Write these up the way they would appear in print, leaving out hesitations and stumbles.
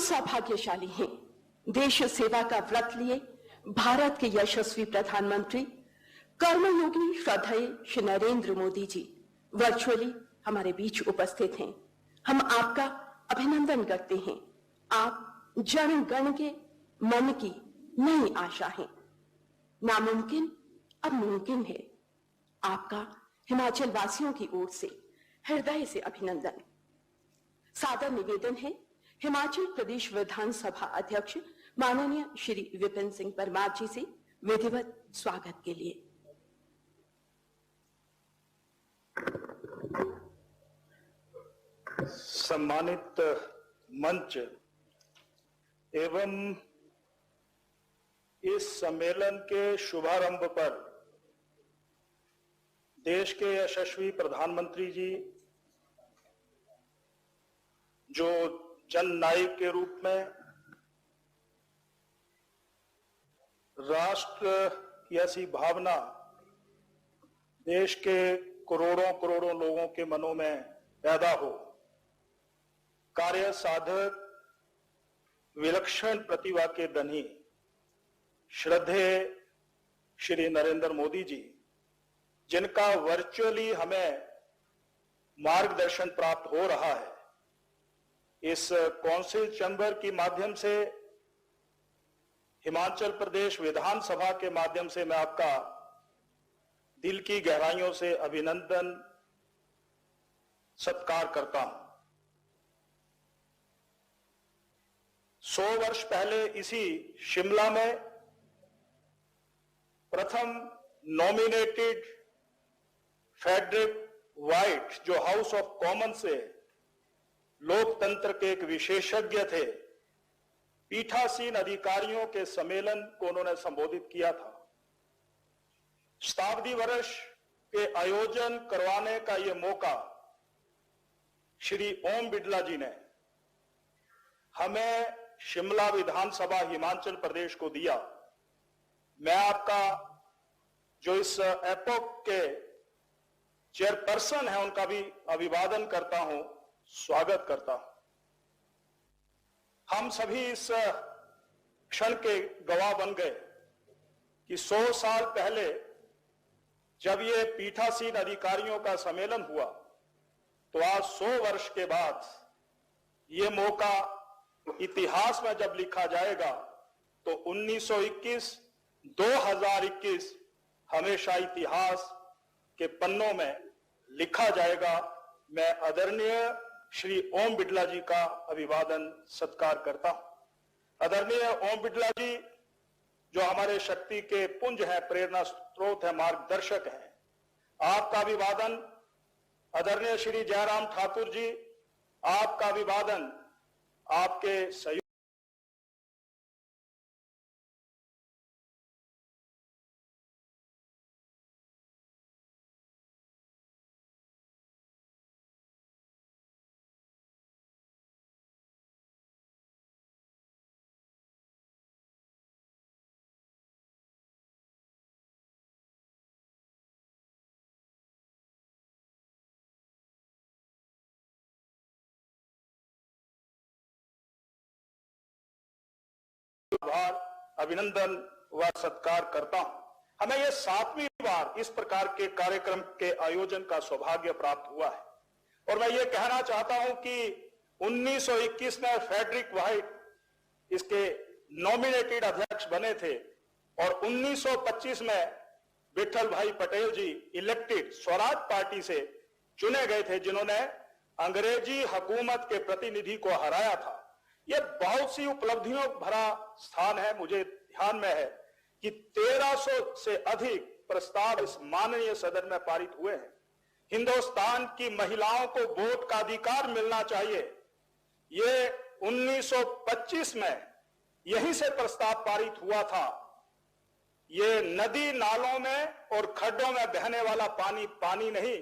सौभाग्यशाली हैं। देश सेवा का व्रत लिए भारत के यशस्वी प्रधानमंत्री कर्मयोगी श्रद्धेय श्री नरेंद्र मोदी जी वर्चुअली हमारे बीच उपस्थित हैं। हम आपका अभिनंदन करते हैं। आप जन गण के मन की नई आशा हैं। नामुमकिन अब मुमकिन है। आपका हिमाचल वासियों की ओर से हृदय से अभिनंदन। सादर निवेदन है हिमाचल प्रदेश विधानसभा अध्यक्ष माननीय श्री विपिन सिंह परमार जी से विधिवत स्वागत के लिए। सम्मानित मंच एवं इस सम्मेलन के शुभारंभ पर देश के यशस्वी प्रधानमंत्री जी जो जननायक के रूप में राष्ट्र की ऐसी भावना देश के करोड़ों करोड़ों लोगों के मनों में पैदा हो, कार्य साधक विलक्षण प्रतिभा के धनी श्रद्धेय श्री नरेंद्र मोदी जी, जिनका वर्चुअली हमें मार्गदर्शन प्राप्त हो रहा है, इस काउंसिल चैम्बर के माध्यम से हिमाचल प्रदेश विधानसभा के माध्यम से मैं आपका दिल की गहराइयों से अभिनंदन सत्कार करता हूं। 100 वर्ष पहले इसी शिमला में प्रथम नॉमिनेटेड फ्रेडरिक वाइट, जो हाउस ऑफ कॉमन से लोकतंत्र के एक विशेषज्ञ थे, पीठासीन अधिकारियों के सम्मेलन को उन्होंने संबोधित किया था। शताब्दी वर्ष के आयोजन करवाने का यह मौका श्री ओम बिड़ला जी ने हमें शिमला विधानसभा हिमाचल प्रदेश को दिया। मैं आपका जो इस एपोक के चेयरपर्सन है उनका भी अभिवादन करता हूं, स्वागत करता हूं। हम सभी इस क्षण के गवाह बन गए कि 100 साल पहले जब ये पीठासीन अधिकारियों का सम्मेलन हुआ, तो आज 100 वर्ष के बाद ये मौका इतिहास में जब लिखा जाएगा तो 1921, 2021 हमेशा इतिहास के पन्नों में लिखा जाएगा। मैं आदरणीय श्री ओम बिड़ला जी का अभिवादन सत्कार करता हूं। आदरणीय ओम बिड़ला जी जो हमारे शक्ति के पुंज है, प्रेरणा स्रोत है, मार्गदर्शक हैं, आपका अभिवादन। आदरणीय श्री जयराम ठाकुर जी, आपका अभिवादन। आपके सहयोग अभिनंदन व सत्कार करता हूं। हमें यह 7वीं बार इस प्रकार के कार्यक्रम के आयोजन का सौभाग्य प्राप्त हुआ है और मैं ये कहना चाहता हूं कि 1921 में फ्रेडरिक वाइट इसके नॉमिनेटेड अध्यक्ष बने थे और 1925 में विठल भाई पटेल जी इलेक्टेड स्वराज पार्टी से चुने गए थे, जिन्होंने अंग्रेजी हुकूमत के प्रतिनिधि को हराया था। यह बहुत सी उपलब्धियों भरा स्थान है। मुझे ध्यान में है कि 1300 से अधिक प्रस्ताव इस माननीय सदन में पारित हुए हैं। हिंदुस्तान की महिलाओं को वोट का अधिकार मिलना चाहिए, ये 1925 में यहीं से प्रस्ताव पारित हुआ था। ये नदी नालों में और खड्डों में बहने वाला पानी पानी नहीं,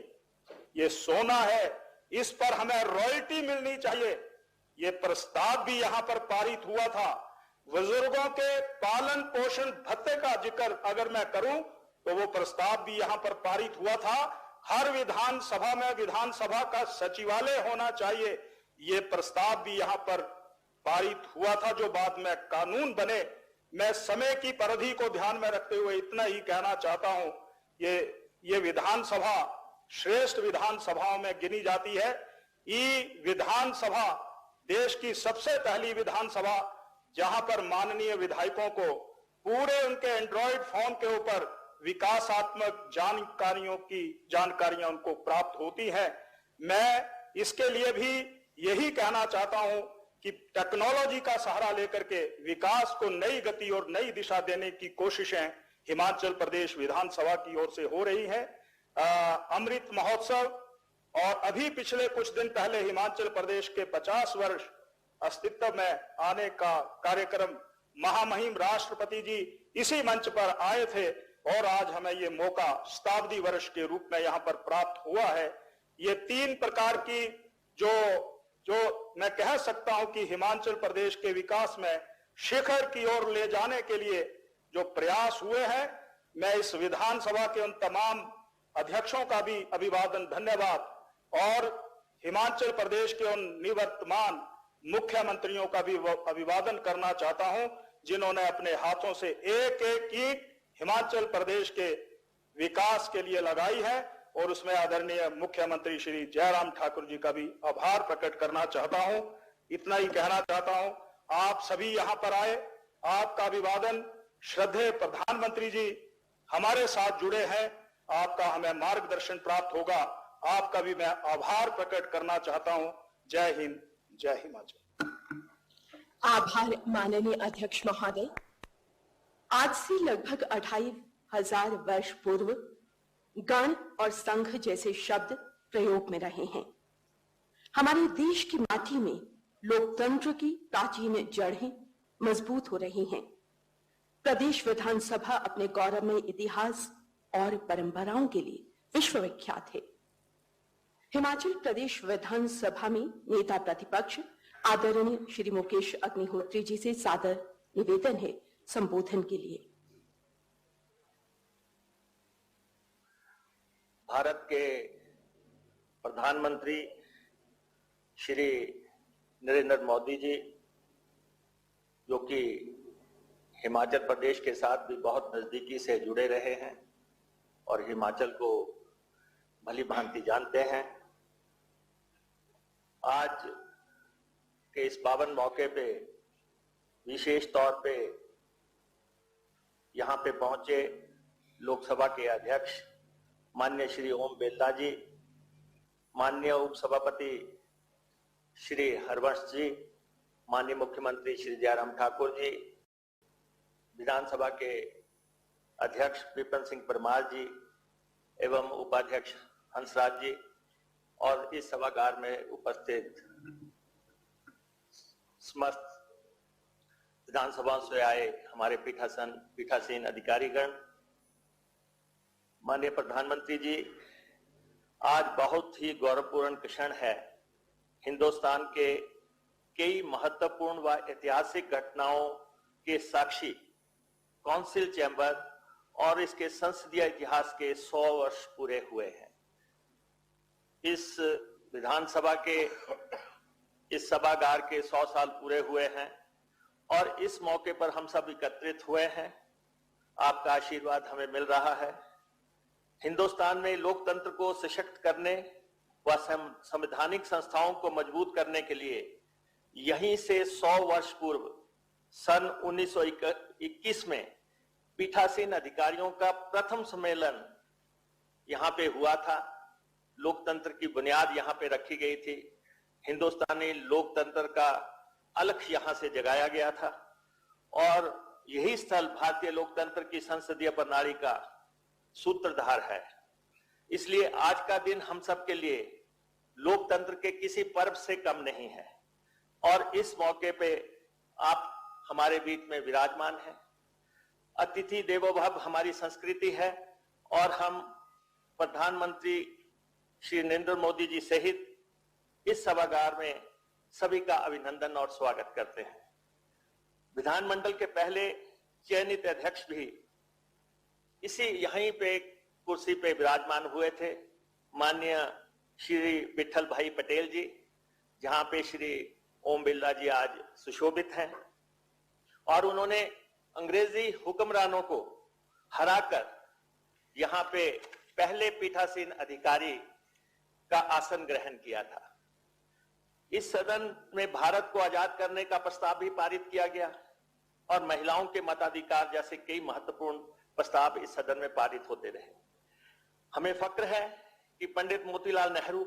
ये सोना है, इस पर हमें रॉयल्टी मिलनी चाहिए। ये प्रस्ताव भी यहां पर पारित हुआ था। बुजुर्गों के पालन पोषण भत्ते का जिक्र अगर मैं करूं तो वो प्रस्ताव भी यहां पर पारित हुआ था। हर विधानसभा में विधानसभा का सचिवालय होना चाहिए, ये प्रस्ताव भी यहां पर पारित हुआ था जो बाद में कानून बने। मैं समय की परिधि को ध्यान में रखते हुए इतना ही कहना चाहता हूं, ये विधानसभा श्रेष्ठ विधानसभाओं में गिनी जाती है। ये विधानसभा देश की सबसे पहली विधानसभा जहां पर माननीय विधायकों को पूरे उनके एंड्रॉइड फोन के ऊपर विकासात्मक जानकारियां उनको प्राप्त होती हैं। मैं इसके लिए भी यही कहना चाहता हूं कि टेक्नोलॉजी का सहारा लेकर के विकास को नई गति और नई दिशा देने की कोशिशें हिमाचल प्रदेश विधानसभा की ओर से हो रही हैं। अमृत महोत्सव और अभी पिछले कुछ दिन पहले हिमाचल प्रदेश के 50 वर्ष अस्तित्व में आने का कार्यक्रम महामहिम राष्ट्रपति जी इसी मंच पर आए थे और आज हमें ये मौका शताब्दी वर्ष के रूप में यहां पर प्राप्त हुआ है। ये 3 प्रकार की जो मैं कह सकता हूं कि हिमाचल प्रदेश के विकास में शिखर की ओर ले जाने के लिए जो प्रयास हुए हैं, मैं इस विधानसभा के उन तमाम अध्यक्षों का भी अभिवादन धन्यवाद और हिमाचल प्रदेश के उन निवर्तमान मुख्यमंत्रियों का भी अभिवादन करना चाहता हूं जिन्होंने अपने हाथों से एक एक ईंट हिमाचल प्रदेश के विकास के लिए लगाई है और उसमें आदरणीय मुख्यमंत्री श्री जयराम ठाकुर जी का भी आभार प्रकट करना चाहता हूं। इतना ही कहना चाहता हूं, आप सभी यहां पर आए, आपका अभिवादन। श्रद्धेय प्रधानमंत्री जी हमारे साथ जुड़े हैं, आपका हमें मार्गदर्शन प्राप्त होगा, आपका भी मैं आभार प्रकट करना चाहता हूं। जय हिंद, जय हिमाचल। आभार माननीय अध्यक्ष महोदय। आज से लगभग 2500 वर्ष पूर्व गण और संघ जैसे शब्द प्रयोग में रहे हैं। हमारे देश की माटी में लोकतंत्र की प्राचीन जड़ें मजबूत हो रही हैं। प्रदेश विधानसभा अपने गौरवमय इतिहास और परंपराओं के लिए विश्वविख्यात है। हिमाचल प्रदेश विधानसभा में नेता प्रतिपक्ष आदरणीय श्री मुकेश अग्निहोत्री जी से सादर निवेदन है संबोधन के लिए। भारत के प्रधानमंत्री श्री नरेंद्र मोदी जी, जो कि हिमाचल प्रदेश के साथ भी बहुत नजदीकी से जुड़े रहे हैं और हिमाचल को भली भांति जानते हैं, आज के इस पावन मौके पे विशेष तौर पे यहाँ पे पहुंचे लोकसभा के अध्यक्ष माननीय श्री ओम बिरला जी, माननीय उपसभापति श्री हरवंश जी, माननीय मुख्यमंत्री श्री जयराम ठाकुर जी, विधानसभा के अध्यक्ष विपिन सिंह परमार जी एवं उपाध्यक्ष हंसराज जी और इस सभागार में उपस्थित समस्त विधानसभा से आए हमारे पीठासीन अधिकारीगण, माननीय प्रधानमंत्री जी, आज बहुत ही गौरवपूर्ण क्षण है। हिंदुस्तान के कई महत्वपूर्ण व ऐतिहासिक घटनाओं के साक्षी काउंसिल चैम्बर और इसके संसदीय इतिहास के 100 वर्ष पूरे हुए हैं। इस विधानसभा के इस सभागार के 100 साल पूरे हुए हैं और इस मौके पर हम सब एकत्रित हुए हैं। आपका आशीर्वाद हमें मिल रहा है। हिंदुस्तान में लोकतंत्र को सशक्त करने व संवैधानिक संस्थाओं को मजबूत करने के लिए यहीं से 100 वर्ष पूर्व सन 1921 में पीठासीन अधिकारियों का प्रथम सम्मेलन यहाँ पे हुआ था। लोकतंत्र की बुनियाद यहाँ पे रखी गई थी। हिंदुस्तानी लोकतंत्र का अलख यहाँ से जगाया गया था और यही स्थल भारतीय लोकतंत्र की संसदीय प्रणाली का सूत्रधार है। इसलिए आज का दिन हम सब के लिए लोकतंत्र के किसी पर्व से कम नहीं है और इस मौके पे आप हमारे बीच में विराजमान हैं। अतिथि देवो भव हमारी संस्कृति है और हम प्रधानमंत्री श्री नरेंद्र मोदी जी सहित इस सभागार में सभी का अभिनंदन और स्वागत करते हैं। विधानमंडल के पहले चयनित अध्यक्ष भी इसी यहीं पे कुर्सी पे विराजमान हुए थे, माननीय श्री विठल भाई पटेल जी, जहां पे श्री ओम बिरला जी आज सुशोभित हैं और उन्होंने अंग्रेजी हुक्मरानों को हराकर यहां पे पहले पीठासीन अधिकारी का आसन ग्रहण किया था। इस सदन में भारत को आजाद करने का प्रस्ताव भी पारित किया गया और महिलाओं के मताधिकार जैसे कई महत्वपूर्ण प्रस्ताव इस सदन में पारित होते रहे। हमें फक्र है कि पंडित मोतीलाल नेहरू,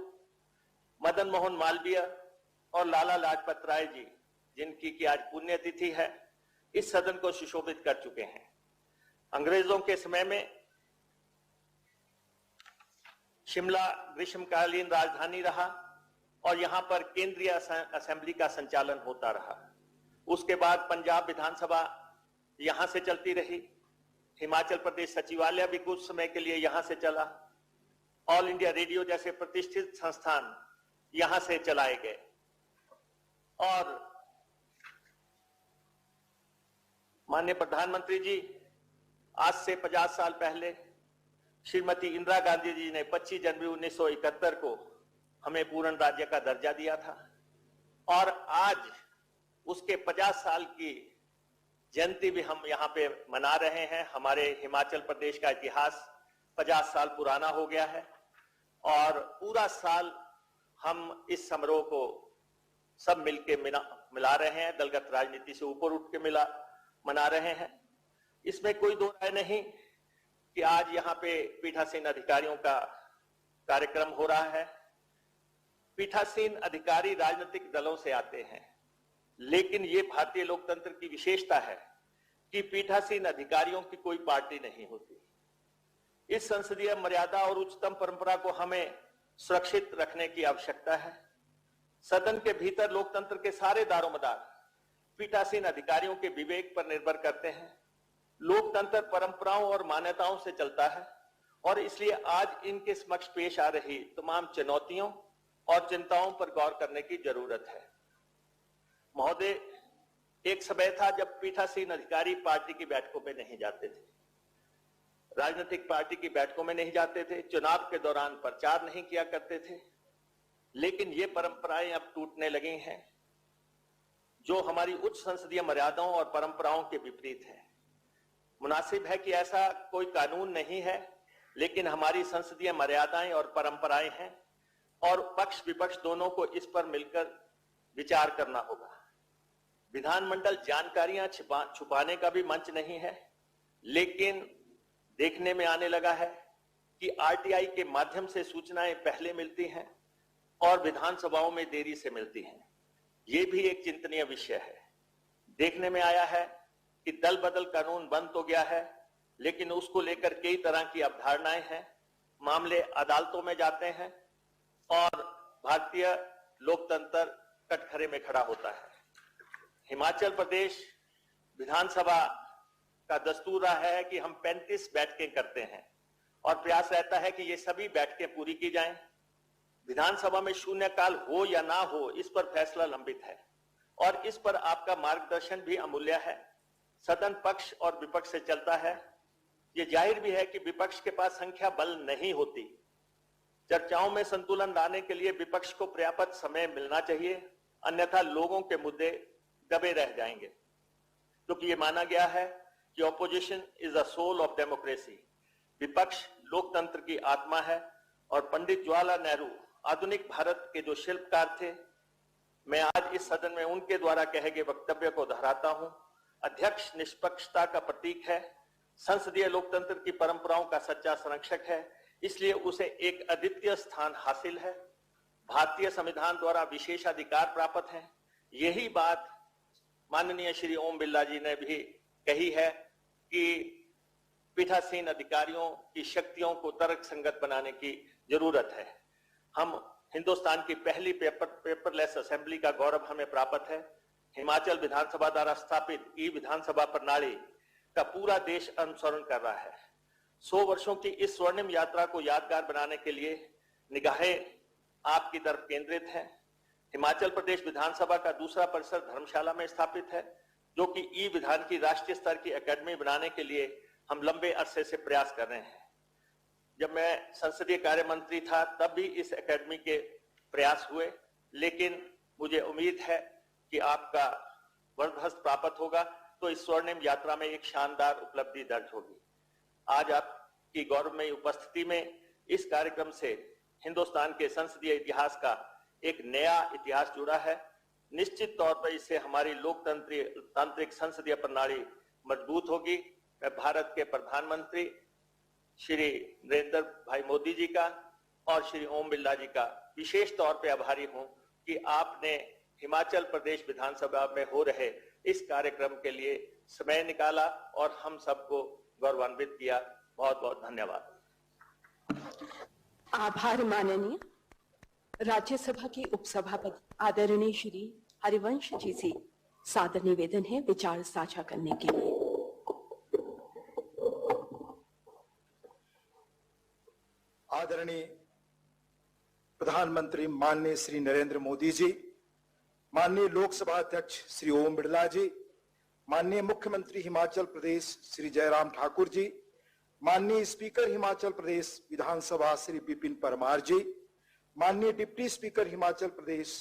मदन मोहन मालवीय और लाला लाजपत राय जी, जिनकी की आज पुण्यतिथि है, इस सदन को सुशोभित कर चुके हैं। अंग्रेजों के समय में शिमला ग्रीष्मकालीन राजधानी रहा और यहां पर केंद्रीय असेंबली का संचालन होता रहा। उसके बाद पंजाब विधानसभा यहां से चलती रही, हिमाचल प्रदेश सचिवालय भी कुछ समय के लिए यहां से चला, ऑल इंडिया रेडियो जैसे प्रतिष्ठित संस्थान यहां से चलाए गए और माननीय प्रधानमंत्री जी आज से 50 साल पहले श्रीमती इंदिरा गांधी जी ने 25 जनवरी 1971 को हमें पूर्ण राज्य का दर्जा दिया था और आज उसके 50 साल की जयंती भी हम यहाँ पे मना रहे हैं। हमारे हिमाचल प्रदेश का इतिहास 50 साल पुराना हो गया है और पूरा साल हम इस समारोह को सब मिलके मिला रहे हैं, दलगत राजनीति से ऊपर उठ के मना रहे हैं। इसमें कोई दो राय नहीं कि आज यहाँ पे पीठासीन अधिकारियों का कार्यक्रम हो रहा है। पीठासीन अधिकारी राजनीतिक दलों से आते हैं, लेकिन ये भारतीय लोकतंत्र की विशेषता है कि पीठासीन अधिकारियों की कोई पार्टी नहीं होती। इस संसदीय मर्यादा और उच्चतम परंपरा को हमें सुरक्षित रखने की आवश्यकता है। सदन के भीतर लोकतंत्र के सारे दारोमदार पीठासीन अधिकारियों के विवेक पर निर्भर करते हैं। लोकतंत्र परंपराओं और मान्यताओं से चलता है और इसलिए आज इनके समक्ष पेश आ रही तमाम चुनौतियों और चिंताओं पर गौर करने की जरूरत है। महोदय, एक समय था जब पीठासीन अधिकारी पार्टी की बैठकों में नहीं जाते थे, राजनीतिक पार्टी की बैठकों में नहीं जाते थे, चुनाव के दौरान प्रचार नहीं किया करते थे, लेकिन ये परंपराएं अब टूटने लगी हैं जो हमारी उच्च संसदीय मर्यादाओं और परंपराओं के विपरीत है। मुनासिब है कि ऐसा कोई कानून नहीं है, लेकिन हमारी संसदीय मर्यादाएं और परंपराएं हैं और पक्ष विपक्ष दोनों को इस पर मिलकर विचार करना होगा। विधानमंडल जानकारियां छुपाने का भी मंच नहीं है, लेकिन देखने में आने लगा है कि आरटीआई के माध्यम से सूचनाएं पहले मिलती हैं और विधानसभाओं में देरी से मिलती हैं। ये भी एक चिंतनीय विषय है। देखने में आया है कि दल बदल कानून बंद तो गया है, लेकिन उसको लेकर कई तरह की अवधारणाएं हैं। मामले अदालतों में जाते हैं और भारतीय लोकतंत्र कटघरे में खड़ा होता है। हिमाचल प्रदेश विधानसभा का दस्तूर रहा है कि हम 35 बैठकें करते हैं और प्रयास रहता है कि ये सभी बैठकें पूरी की जाएं। विधानसभा में शून्यकाल हो या ना हो, इस पर फैसला लंबित है और इस पर आपका मार्गदर्शन भी अमूल्य है। सदन पक्ष और विपक्ष से चलता है। ये जाहिर भी है कि विपक्ष के पास संख्या बल नहीं होती। चर्चाओं में संतुलन लाने के लिए विपक्ष को पर्याप्त समय मिलना चाहिए, अन्यथा लोगों के मुद्दे दबे रह जाएंगे, क्योंकि ये माना गया है कि opposition is the soul of democracy. विपक्ष लोकतंत्र की आत्मा है और पंडित जवाहरलाल नेहरू आधुनिक भारत के जो शिल्पकार थे, मैं आज इस सदन में उनके द्वारा कहे गए वक्तव्य को दोहराता हूं। अध्यक्ष निष्पक्षता का प्रतीक है, संसदीय लोकतंत्र की परंपराओं का सच्चा संरक्षक है, इसलिए उसे एक अद्वितीय स्थान हासिल है। भारतीय संविधान द्वारा विशेषाधिकार प्राप्त है। यही बात माननीय श्री ओम बिरला जी ने भी कही है कि पीठासीन अधिकारियों की शक्तियों को तर्कसंगत बनाने की जरूरत है। हम हिंदुस्तान की पहली पेपरलेस असेंबली का गौरव हमें प्राप्त है। हिमाचल विधानसभा द्वारा स्थापित ई विधानसभा प्रणाली का पूरा देश अनुसरण कर रहा है। 100 वर्षों की इस स्वर्णिम यात्रा को यादगार बनाने के लिए निगाहें आपकी तरफ केंद्रित है। हिमाचल प्रदेश विधानसभा का दूसरा परिसर धर्मशाला में स्थापित है, जो कि ई विधान की राष्ट्रीय स्तर की एकेडमी बनाने के लिए हम लंबे अरसे से प्रयास कर रहे हैं। जब मैं संसदीय कार्य मंत्री था तब भी इस एकेडमी के प्रयास हुए, लेकिन मुझे उम्मीद है कि आपका वरदहस्त प्राप्त होगा तो इस स्वर्णिम यात्रा में एक शानदार उपलब्धि दर्ज होगी। आज आपकी गौरवमयी उपस्थिति में इस कार्यक्रम से हिंदुस्तान के संसदीय इतिहास का एक नया इतिहास जुड़ा है। निश्चित तौर पर इससे हमारी लोकतांत्रिक संसदीय प्रणाली मजबूत होगी। मैं भारत के प्रधानमंत्री श्री नरेंद्र भाई मोदी जी का और श्री ओम बिरला जी का विशेष तौर पे आभारी हूं कि आपने हिमाचल प्रदेश विधानसभा में हो रहे इस कार्यक्रम के लिए समय निकाला और हम सबको गौरवान्वित किया। बहुत बहुत धन्यवाद। आभार माननीय राज्यसभा के उपसभापति आदरणीय श्री हरिवंश जी से सादर निवेदन है विचार साझा करने के लिए। आदरणीय प्रधानमंत्री माननीय श्री नरेंद्र मोदी जी, माननीय लोकसभा अध्यक्ष श्री ओम बिरला जी, माननीय मुख्यमंत्री हिमाचल प्रदेश श्री जयराम ठाकुर जी, माननीय स्पीकर हिमाचल प्रदेश विधानसभा श्री विपिन परमार जी, माननीय deputy speaker Himachal Pradesh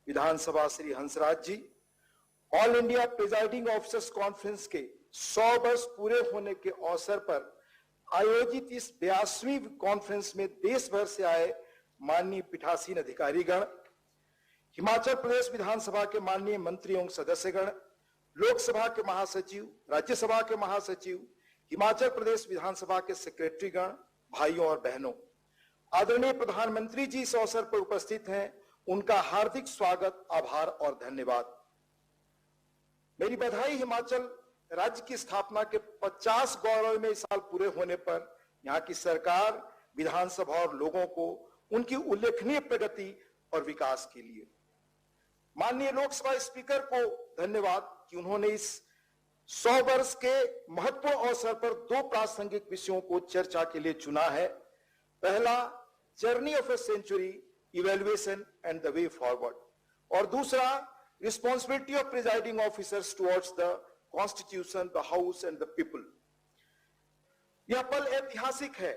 Vidhan Sabha Shri Hansraj ji, all India presiding officers conference के 100 वर्ष पूरे होने के अवसर पर आयोजित इस 82वीं कॉन्फ्रेंस में देश भर से आए माननीय पीठासीन अधिकारीगण, हिमाचल प्रदेश विधानसभा के माननीय मंत्री एवं सदस्यगण, लोकसभा के महासचिव, राज्यसभा के महासचिव, हिमाचल प्रदेश विधानसभा के सेक्रेटरीगण, भाइयों और बहनों, आदरणीय प्रधानमंत्री जी इस अवसर पर उपस्थित हैं। उनका हार्दिक स्वागत, आभार और धन्यवाद। मेरी बधाई हिमाचल राज्य की स्थापना के 50 गौरवमय साल पूरे होने पर यहाँ की सरकार, विधानसभा और लोगों को उनकी उल्लेखनीय प्रगति और विकास के लिए। माननीय लोकसभा स्पीकर को धन्यवाद कि उन्होंने इस 100 वर्ष के महत्वपूर्ण अवसर पर 2 प्रासंगिक विषयों को चर्चा के लिए चुना है। पहला, journey of a century, evaluation and the way forward, और दूसरा, responsibility of presiding officers towards the constitution, the house and the people. यह पल ऐतिहासिक है।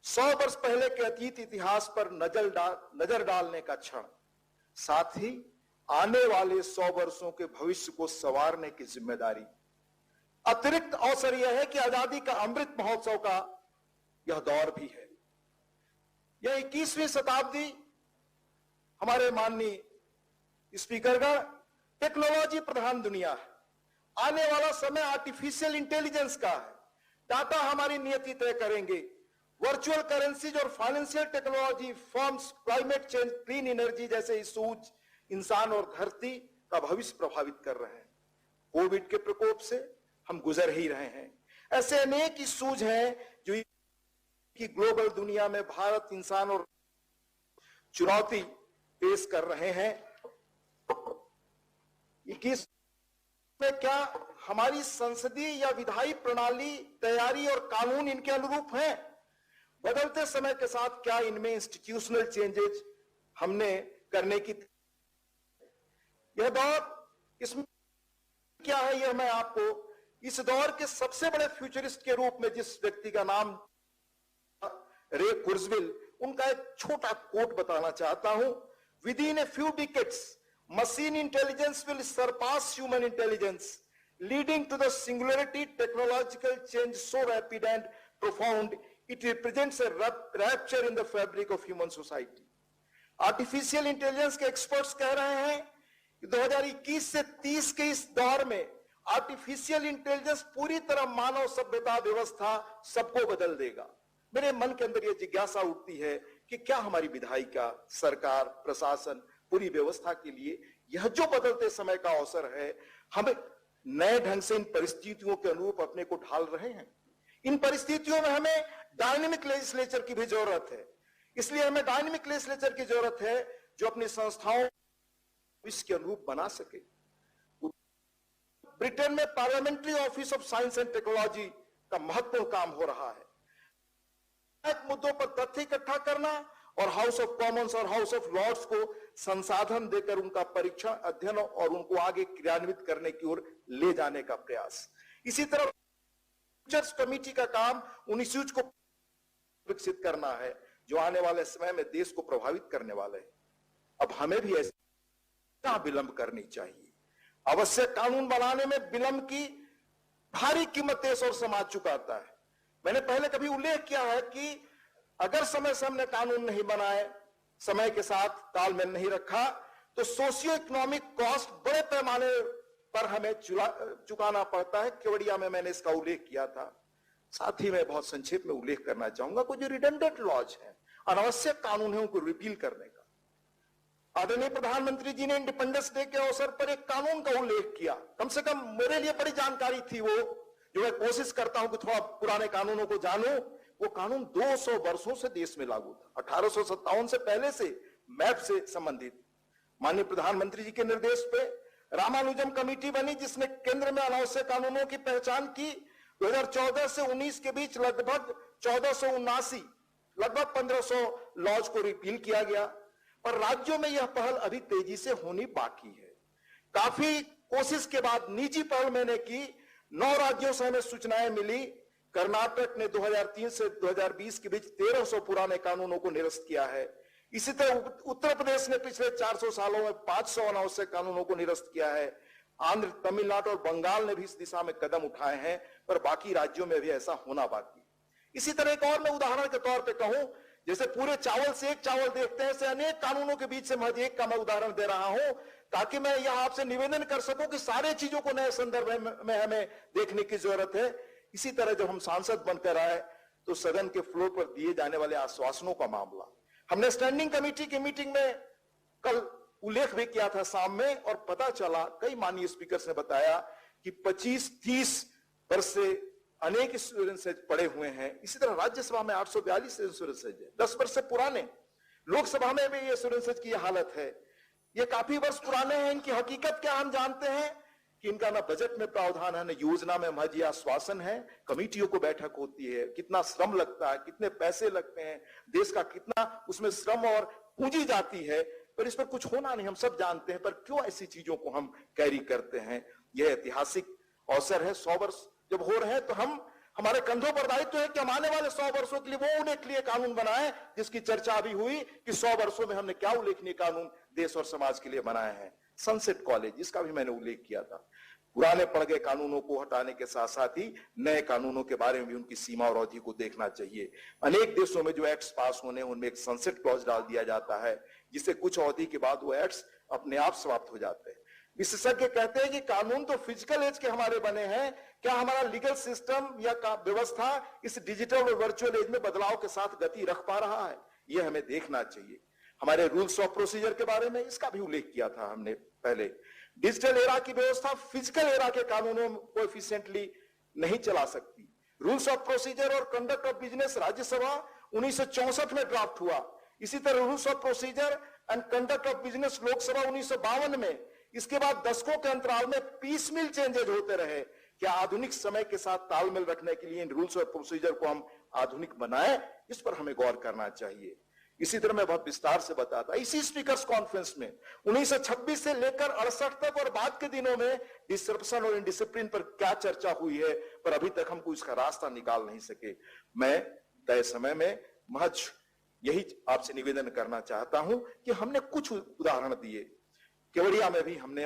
100 वर्ष पहले के अतीत इतिहास पर नजर डालने का क्षण, साथ ही आने वाले 100 वर्षों के भविष्य को संवारने की जिम्मेदारी। अतिरिक्त अवसर यह है कि आजादी का अमृत महोत्सव का यह दौर भी है। यह 21वीं शताब्दी, हमारे माननीय स्पीकरगण, टेक्नोलॉजी प्रधान दुनिया है। आने वाला समय आर्टिफिशियल इंटेलिजेंस का है। डाटा हमारी नियति तय करेंगे। वर्चुअल करेंसीज और financial technology, forms, climate change, clean energy जैसे इशूज इंसान और धरती का भविष्य प्रभावित कर रहे हैं। कोविड के प्रकोप से हम गुजर ही रहे हैं। ऐसे अनेक इशूज हैं जो कि ग्लोबल दुनिया में भारत, इंसान और चुनौती पेश कर रहे हैं। 21 में क्या हमारी संसदीय या विधायी प्रणाली, तैयारी और कानून इनके अनुरूप हैं? बदलते समय के साथ क्या इनमें इंस्टीट्यूशनल चेंजेस हमने करने की, यह दौर इसमें क्या है, यह मैं आपको इस दौर के सबसे बड़े फ्यूचरिस्ट के रूप में जिस व्यक्ति का नाम रे कुर्जवेल, उनका एक छोटा कोट बताना चाहता हूं। With in a few decades machine intelligence will surpass human intelligence, leading to the singularity technological change so rapid and profound it represents a rupture in the fabric of human society. Artificial intelligence के experts कह रहे हैं कि 2021 से 30 के इस दौर में आर्टिफिशियल इंटेलिजेंस पूरी तरह मानव सभ्यता, व्यवस्था सबको बदल देगा। मेरे मन के अंदर यह जिज्ञासा उठती है कि क्या हमारी विधायिका, सरकार, प्रशासन, पूरी व्यवस्था के लिए यह जो बदलते समय का अवसर है, हम नए ढंग से इन परिस्थितियों के अनुरूप अपने को ढाल रहे हैं। इन परिस्थितियों में हमें डायनेमिक लेजिस्लेचर की भी जरूरत है। इसलिए हमें डायनेमिक लेजिस्लेचर की जरूरत है जो अपनी संस्थाओं इसके अनुरूप बना सके। ब्रिटेन में parliamentary office of science and technology का महत्वपूर्ण काम हो रहा है। मुद्दों पर तथ्य इकट्ठा करना और हाउस ऑफ कॉमन्स और हाउस ऑफ लॉर्ड्स को संसाधन देकर उनका परीक्षण, अध्ययन और उनको आगे क्रियान्वित करने की ओर ले जाने का प्रयास। इसी तरह फ्यूचर्स कमेटी का काम उन इश्यूज को विकसित करना है जो आने वाले समय में देश को प्रभावित करने वाले हैं। अब हमें भी ऐसा विलंब करनी चाहिए। आवश्यक कानून बनाने में विलंब की भारी कीमत देश और समाज चुकाता है। मैंने पहले कभी उल्लेख किया है कि अगर समय से हमने कानून नहीं बनाए, समय के साथ तालमेल नहीं रखा, तो सोशियो इकोनॉमिक कॉस्ट बड़े पैमाने पर हमें चुकाना पड़ता है। केवड़िया में मैंने इसका उल्लेख किया था। साथ ही मैं बहुत संक्षेप में उल्लेख करना चाहूंगा कुछ जो रिडंडेंट लॉज हैं, अनावश्यक कानून है, उनको रिपील करने का। आदरणीय प्रधानमंत्री जी ने इंडिपेंडेंस डे के अवसर पर एक कानून का उल्लेख किया। कम से कम मेरे लिए बड़ी जानकारी थी वो, जो मैं कोशिश करता हूं कि थोड़ा पुराने कानूनों को जानूं। वो कानून 200 वर्षों से देश में लागू था, 1857 से पहले से मैप से संबंधित। माननीय प्रधानमंत्री जी के निर्देश पे रामानुजम कमेटी बनी, जिसने केंद्र में अनावश्यक कानूनों की पहचान की। 2014 से 19 के बीच लगभग 1479, लगभग 1500 लॉज को रिपील किया गया, पर राज्यों में यह पहल अभी तेजी से होनी बाकी है। काफी कोशिश के बाद निजी पहल मैंने की। 9 राज्यों से हमें सूचनाएं मिली। कर्नाटक ने 2003 से 2020 के बीच 1300 पुराने कानूनों को निरस्त किया है। इसी तरह उत्तर प्रदेश ने पिछले 400 सालों में 500 अनावश्यक कानूनों को निरस्त किया है। आंध्र, तमिलनाडु और बंगाल ने भी इस दिशा में कदम उठाए हैं, पर बाकी राज्यों में भी ऐसा होना बाकी। इसी तरह एक और मैं उदाहरण के तौर पे कहूं, जैसे पूरे चावल से एक चावल देखते हैं, ऐसे अनेक कानूनों के बीच से महज एक का मैं उदाहरण दे रहा हूं, ताकि मैं यह आपसे निवेदन कर सकूं कि सारे चीजों को नए संदर्भ में हमें देखने की जरूरत है। इसी तरह जब हम सांसद बनकर आए तो सदन के फ्लोर पर दिए जाने वाले आश्वासनों का मामला हमने स्टैंडिंग कमेटी की मीटिंग में कल उल्लेख भी किया था शाम में, और पता चला, कई माननीय स्पीकर्स ने बताया कि 25-30 वर्ष से अनेक इंश्योरेंसेज पड़े हुए हैं। इसी तरह राज्यसभा में 842 इंश्योरेंसेज है, 10 वर्ष से पुराने। लोकसभा में भी ये इंश्योरेंसेज की हालत है। ये काफी वर्ष पुराने हैं। इनकी हकीकत क्या हम जानते हैं कि इनका ना बजट में प्रावधान है, न योजना में महज आश्वासन है। कमेटियों को बैठक होती है, कितना श्रम लगता है, कितने पैसे लगते हैं, देश का कितना उसमें श्रम और पूंजी जाती है, पर इस पर कुछ होना नहीं, हम सब जानते हैं। पर क्यों ऐसी चीजों को हम कैरी करते हैं? यह ऐतिहासिक अवसर है। 100 वर्ष जब हो रहे हैं तो हमारे कंधों पर दायित्व है कि हम आने वाले 100 वर्षों के लिए वो उन्हें के लिए कानून बनाए, जिसकी चर्चा अभी हुई कि 100 वर्षों में हमने क्या उल्लेखनीय कानून देश और समाज के लिए बनाए हैं। सनसेट कॉलेज, इसका भी मैंने उल्लेख किया था। पुराने पड़ गए कानूनों को हटाने के साथ साथ ही नए कानूनों के बारे में भी उनकी सीमा और अवधि को देखना चाहिए। अनेक देशों में जो एक्ट्स पास होने उनमें एक सनसेट क्लॉज डाल दिया जाता है, जिससे कुछ अवधि के बाद वो एक्ट्स अपने आप समाप्त हो जाते हैं। विशेषज्ञ कहते हैं कि कानून तो फिजिकल एज के हमारे बने हैं, क्या हमारा लीगल सिस्टम या व्यवस्था इस डिजिटल और वर्चुअल एज में बदलाव के साथ गति रख पा रहा है? यह हमें देखना चाहिए। हमारे रूल्स ऑफ प्रोसीजर के बारे में इसका भी उल्लेख किया था हमने पहले। डिजिटल एरा की व्यवस्था फिजिकल एरा के कानूनों को एफिशिएंटली नहीं चला सकती। रूल्स ऑफ प्रोसीजर और कंडक्ट ऑफ बिजनेस राज्यसभा 1964 में ड्राफ्ट हुआ। इसी तरह rules of procedure and conduct of business Lok Sabha 1952 में। इसके बाद दशकों के अंतराल में पीसमिल चेंजेज होते रहे। क्या आधुनिक समय के साथ तालमेल रखने के लिए इन रूल्स और प्रोसीजर को हम आधुनिक बनाएं? इस पर हमें गौर करना चाहिए। इसी तरह मैं बहुत विस्तार से बताता, इसी स्पीकर्स कॉन्फ्रेंस में 1926 से लेकर 68 तक और बाद के दिनों में डिसरप्शन और इंडिसिप्लिन पर क्या चर्चा हुई है, पर अभी तक हमको इसका रास्ता निकाल नहीं सके। मैं तय समय में महज यही आपसे निवेदन करना चाहता हूं कि हमने कुछ उदाहरण दिए। केवड़िया में भी हमने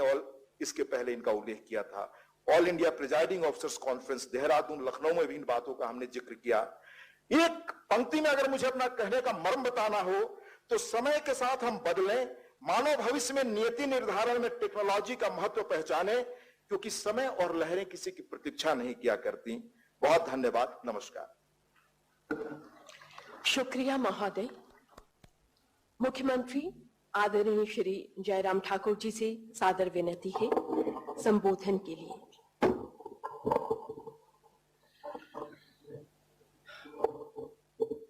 इसके पहले इनका उल्लेख किया था। All India presiding officers conference Dehradun, Lucknow में भी इन बातों का हमने जिक्र किया। एक पंक्ति में अगर मुझे अपना कहने का मर्म बताना हो तो समय के साथ हम बदलें, मानव भविष्य में नियति निर्धारण में टेक्नोलॉजी का महत्व पहचाने, क्योंकि समय और लहरें किसी की प्रतीक्षा नहीं किया करती। बहुत धन्यवाद, नमस्कार। शुक्रिया महोदय। मुख्यमंत्री आदरणीय श्री जयराम ठाकुर जी से सादर विनती है संबोधन के लिए।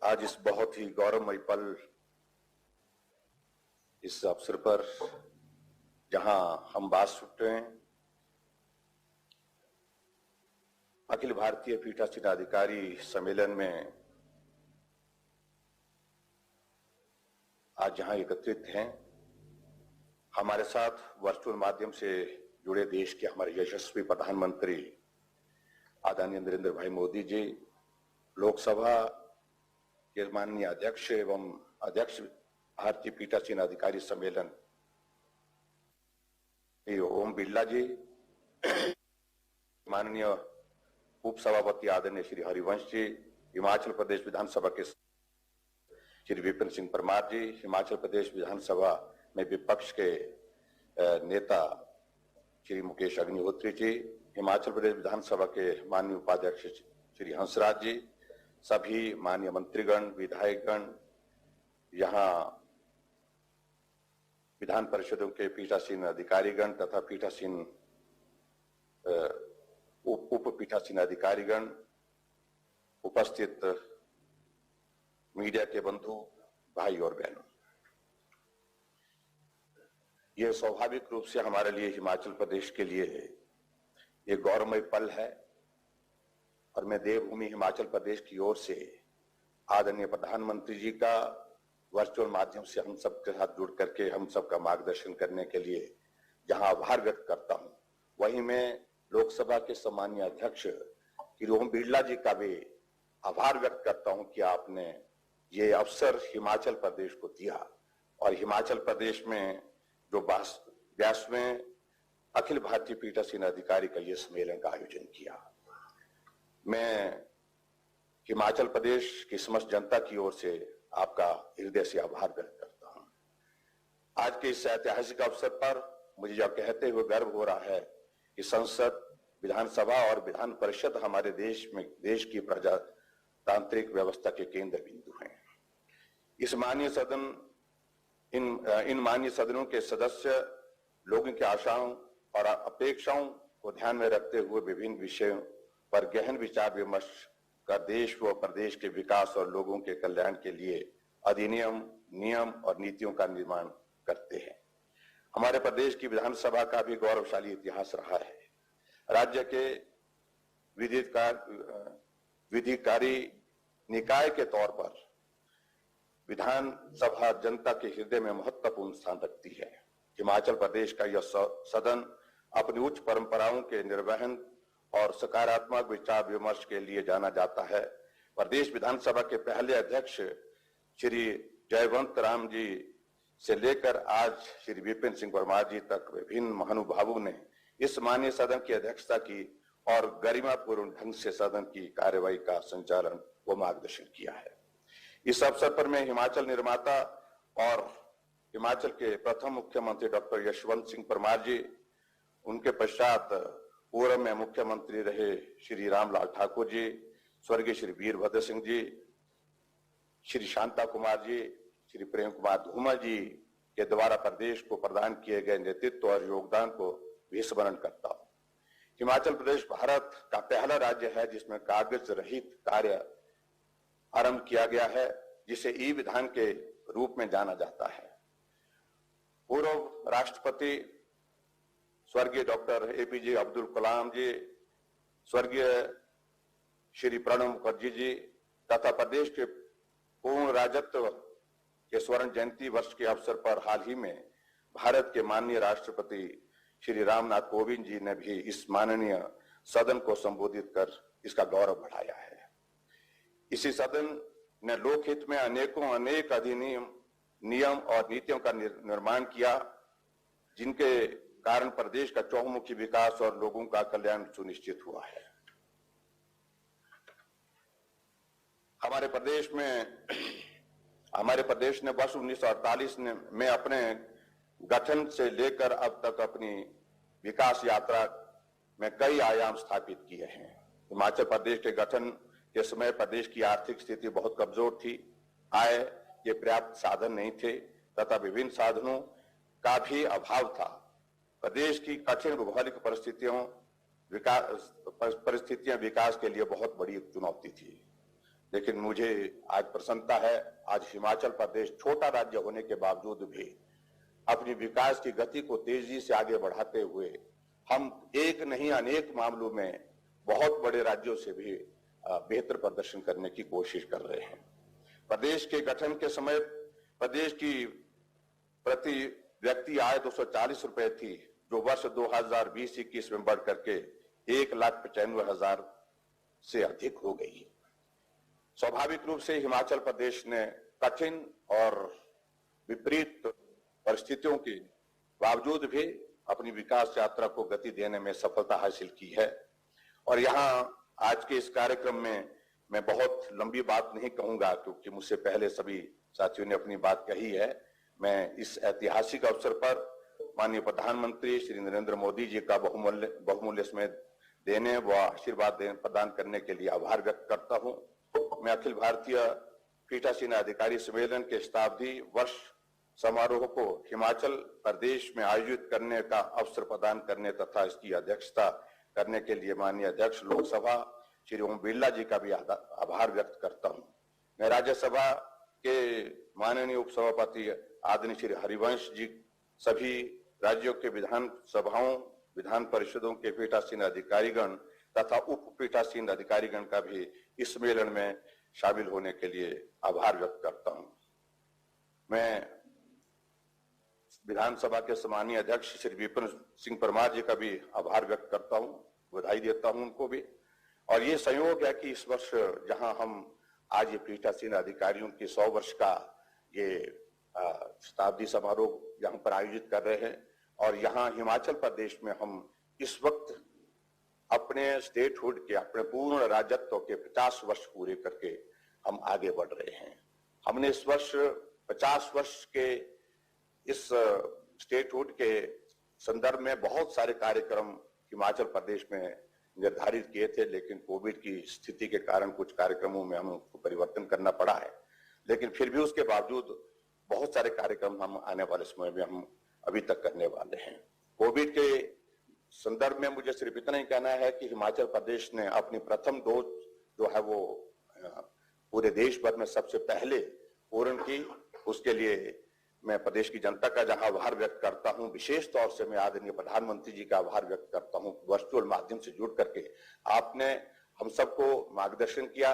आज इस बहुत ही गौरवमय पल, इस अवसर पर जहां हम बात सुन रहे हैं, अखिल भारतीय पीठासीन अधिकारी सम्मेलन में आज जहां एकत्रित हैं, हमारे साथ वर्चुअल माध्यम से जुड़े देश के हमारे यशस्वी प्रधानमंत्री आदरणीय नरेंद्र भाई मोदी जी, लोकसभा के माननीय अध्यक्ष एवं अध्यक्ष भारतीय पीठासीन अधिकारी सम्मेलन श्री ओम बिरला जी, माननीय उप सभापति आदरणीय श्री हरिवंश जी, हिमाचल प्रदेश विधानसभा के श्री विपिन सिंह परमार जी, हिमाचल प्रदेश विधानसभा में विपक्ष के नेता श्री मुकेश अग्निहोत्री जी, हिमाचल प्रदेश विधानसभा के माननीय उपाध्यक्ष श्री हंसराज जी, सभी माननीय मंत्रीगण, विधायकगण, यहाँ विधान परिषदों के पीठासीन अधिकारीगण तथा पीठासीन उप पीठासीन अधिकारीगण, उपस्थित मीडिया के बंधु, भाई और बहनों, यह स्वाभाविक रूप से हमारे लिए, हिमाचल प्रदेश के लिए एक गौरवमय पल है और मैं देवभूमि हिमाचल प्रदेश की ओर से आदरणीय प्रधानमंत्री जी का वर्चुअल माध्यम से हम सबके साथ जुड़ करके हम सबका मार्गदर्शन करने के लिए जहां आभार व्यक्त करता हूं, वहीं मैं लोकसभा के सम्मानीय अध्यक्ष श्री ओम बिरला जी का भी आभार व्यक्त करता हूं कि आपने ये अवसर हिमाचल प्रदेश को दिया और हिमाचल प्रदेश में जो 82वें अखिल भारतीय पीठासीन अधिकारी का ये सम्मेलन का आयोजन किया। मैं हिमाचल प्रदेश की समस्त जनता की ओर से आपका हृदय से आभार व्यक्त करता हूं। आज के इस ऐतिहासिक अवसर पर मुझे यह कहते हुए गर्व हो रहा है कि संसद, विधानसभा और विधान परिषद हमारे देश की प्रजातांत्रिक व्यवस्था के केंद्र बिंदु हैं। इस माननीय सदन, इन माननीय सदनों के सदस्य लोगों की आशाओं और अपेक्षाओं को ध्यान में रखते हुए विभिन्न विषयों पर गहन विचार विमर्श का देश व प्रदेश के विकास और लोगों के कल्याण के लिए अधिनियम, नियम और नीतियों का निर्माण करते हैं। हमारे प्रदेश की विधानसभा का भी गौरवशाली इतिहास रहा है। राज्य के विधिकारी निकाय के तौर पर विधानसभा जनता के हृदय में महत्वपूर्ण स्थान रखती है। हिमाचल प्रदेश का यह सदन अपनी उच्च परंपराओं के निर्वहन और सकारात्मक विचार विमर्श के लिए जाना जाता है। प्रदेश विधानसभा के पहले अध्यक्ष श्री जयवंत राम जी से लेकर आज श्री विपिन सिंह परमार जी तक विभिन्न महानुभावों ने इस माननीय सदन की अध्यक्षता की और गरिमापूर्ण ढंग से सदन की कार्यवाही का संचालन व मार्गदर्शन किया है। इस अवसर पर मैं हिमाचल निर्माता और हिमाचल के प्रथम मुख्यमंत्री डॉक्टर यशवंत सिंह परमार जी, उनके पश्चात पूर्व में मुख्यमंत्री रहे श्री रामलाल ठाकुर जी, स्वर्गीय श्री वीरभद्र सिंह जी, श्री शांता कुमार जी, श्री प्रेम कुमार धूमल जी के द्वारा प्रदेश को प्रदान किए गए नेतृत्व और योगदान को भी स्मरण करता हूं। हिमाचल प्रदेश भारत का पहला राज्य है जिसमें कागज रहित कार्य आरंभ किया गया है, जिसे ई विधान के रूप में जाना जाता है। पूर्व राष्ट्रपति स्वर्गीय डॉक्टर एपीजे अब्दुल कलाम जी, स्वर्गीय श्री प्रणब मुखर्जी जी तथा प्रदेश के पूर्ण राजत्व के स्वर्ण जयंती वर्ष के अवसर पर हाल ही में भारत के माननीय राष्ट्रपति श्री रामनाथ कोविंद जी ने भी इस माननीय सदन को संबोधित कर इसका गौरव बढ़ाया है। इसी सदन ने लोकहित में अनेक अधिनियम, नियम और नीतियों का निर्माण किया, जिनके कारण प्रदेश का चहुमुखी विकास और लोगों का कल्याण सुनिश्चित हुआ है। हमारे प्रदेश ने वर्ष 1948 में अपने गठन से लेकर अब तक अपनी विकास यात्रा में कई आयाम स्थापित किए हैं। हिमाचल प्रदेश के गठन के समय प्रदेश की आर्थिक स्थिति बहुत कमजोर थी, आय के पर्याप्त साधन नहीं थे तथा विभिन्न साधनों का भी अभाव था। प्रदेश की कठिन भौगोलिक परिस्थितियां विकास के लिए बहुत बड़ी चुनौती थी, लेकिन मुझे आज प्रसन्नता है, आज हिमाचल प्रदेश छोटा राज्य होने के बावजूद भी अपनी विकास की गति को तेजी से आगे बढ़ाते हुए हम एक नहीं अनेक मामलों में बहुत बड़े राज्यों से भी बेहतर प्रदर्शन करने की कोशिश कर रहे हैं। प्रदेश के गठन के समय प्रदेश की प्रति व्यक्ति आय 240 रुपए थी, जो वर्ष 2020-21 में बढ़ करके 1,95,000 से अधिक हो गई। स्वाभाविक रूप से हिमाचल प्रदेश ने कठिन और विपरीत परिस्थितियों के बावजूद भी अपनी विकास यात्रा को गति देने में सफलता हासिल की है। और यहाँ आज के इस कार्यक्रम में मैं बहुत लंबी बात नहीं कहूंगा, क्योंकि मुझसे पहले सभी साथियों ने अपनी बात कही है। मैं इस ऐतिहासिक अवसर पर माननीय प्रधानमंत्री श्री नरेंद्र मोदी जी का बहुमूल्य समय देने व आशीर्वाद प्रदान करने के लिए आभार व्यक्त करता हूं। मैं अखिल भारतीय पीठासीन अधिकारी सम्मेलन के शताब्दी वर्ष समारोह को हिमाचल प्रदेश में आयोजित करने का अवसर प्रदान करने तथा इसकी अध्यक्षता करने के लिए माननीय अध्यक्ष लोकसभा श्री ओम बिरला जी का भी आभार व्यक्त करता हूं। मैं राज्यसभा के माननीय उपसभापति आदरणीय श्री हरिवंश जी, सभी राज्यों के विधान सभाओं, विधान परिषदों के पीठासीन अधिकारीगण तथा उप पीठासीन अधिकारीगण का भी इस सम्मेलन में शामिल होने के लिए आभार व्यक्त करता हूं। मैं विधानसभा के सम्मानीय अध्यक्ष श्री विपिन सिंह परमार जी का भी आभार व्यक्त करता हूं, बधाई देता हूं उनको भी। और ये संयोग है कि इस वर्ष जहां हम आज ये पीठासीन अधिकारियों की 100 वर्ष का ये शताब्दी समारोह यहाँ पर आयोजित कर रहे हैं, और यहाँ हिमाचल प्रदेश में हम इस वक्त अपने स्टेटहुड के, अपने पूर्ण राज्यत्व के 50 वर्ष पूरे करके हम आगे बढ़ रहे हैं। हमने इस वर्ष 50 वर्ष के इस स्टेटहुड के संदर्भ में बहुत सारे कार्यक्रम हिमाचल प्रदेश में निर्धारित किए थे, लेकिन कोविड की स्थिति के कारण कुछ कार्यक्रमों में हमको परिवर्तन करना पड़ा है। लेकिन फिर भी उसके बावजूद बहुत सारे कार्यक्रम हम आने वाले समय में हम अभी तक करने वाले हैं। कोविड के संदर्भ में मुझे सिर्फ इतना ही कहना है कि हिमाचल प्रदेश ने अपनी प्रथम डोज जो है वो पूरे देश भर में सबसे पहले पूर्ण की। उसके लिए मैं प्रदेश की जनता का जहां आभार व्यक्त करता हूं, विशेष तौर से मैं आदरणीय प्रधानमंत्री जी का आभार व्यक्त करता हूं। वर्चुअल माध्यम से जुड़ करके आपने हम सबको मार्गदर्शन किया,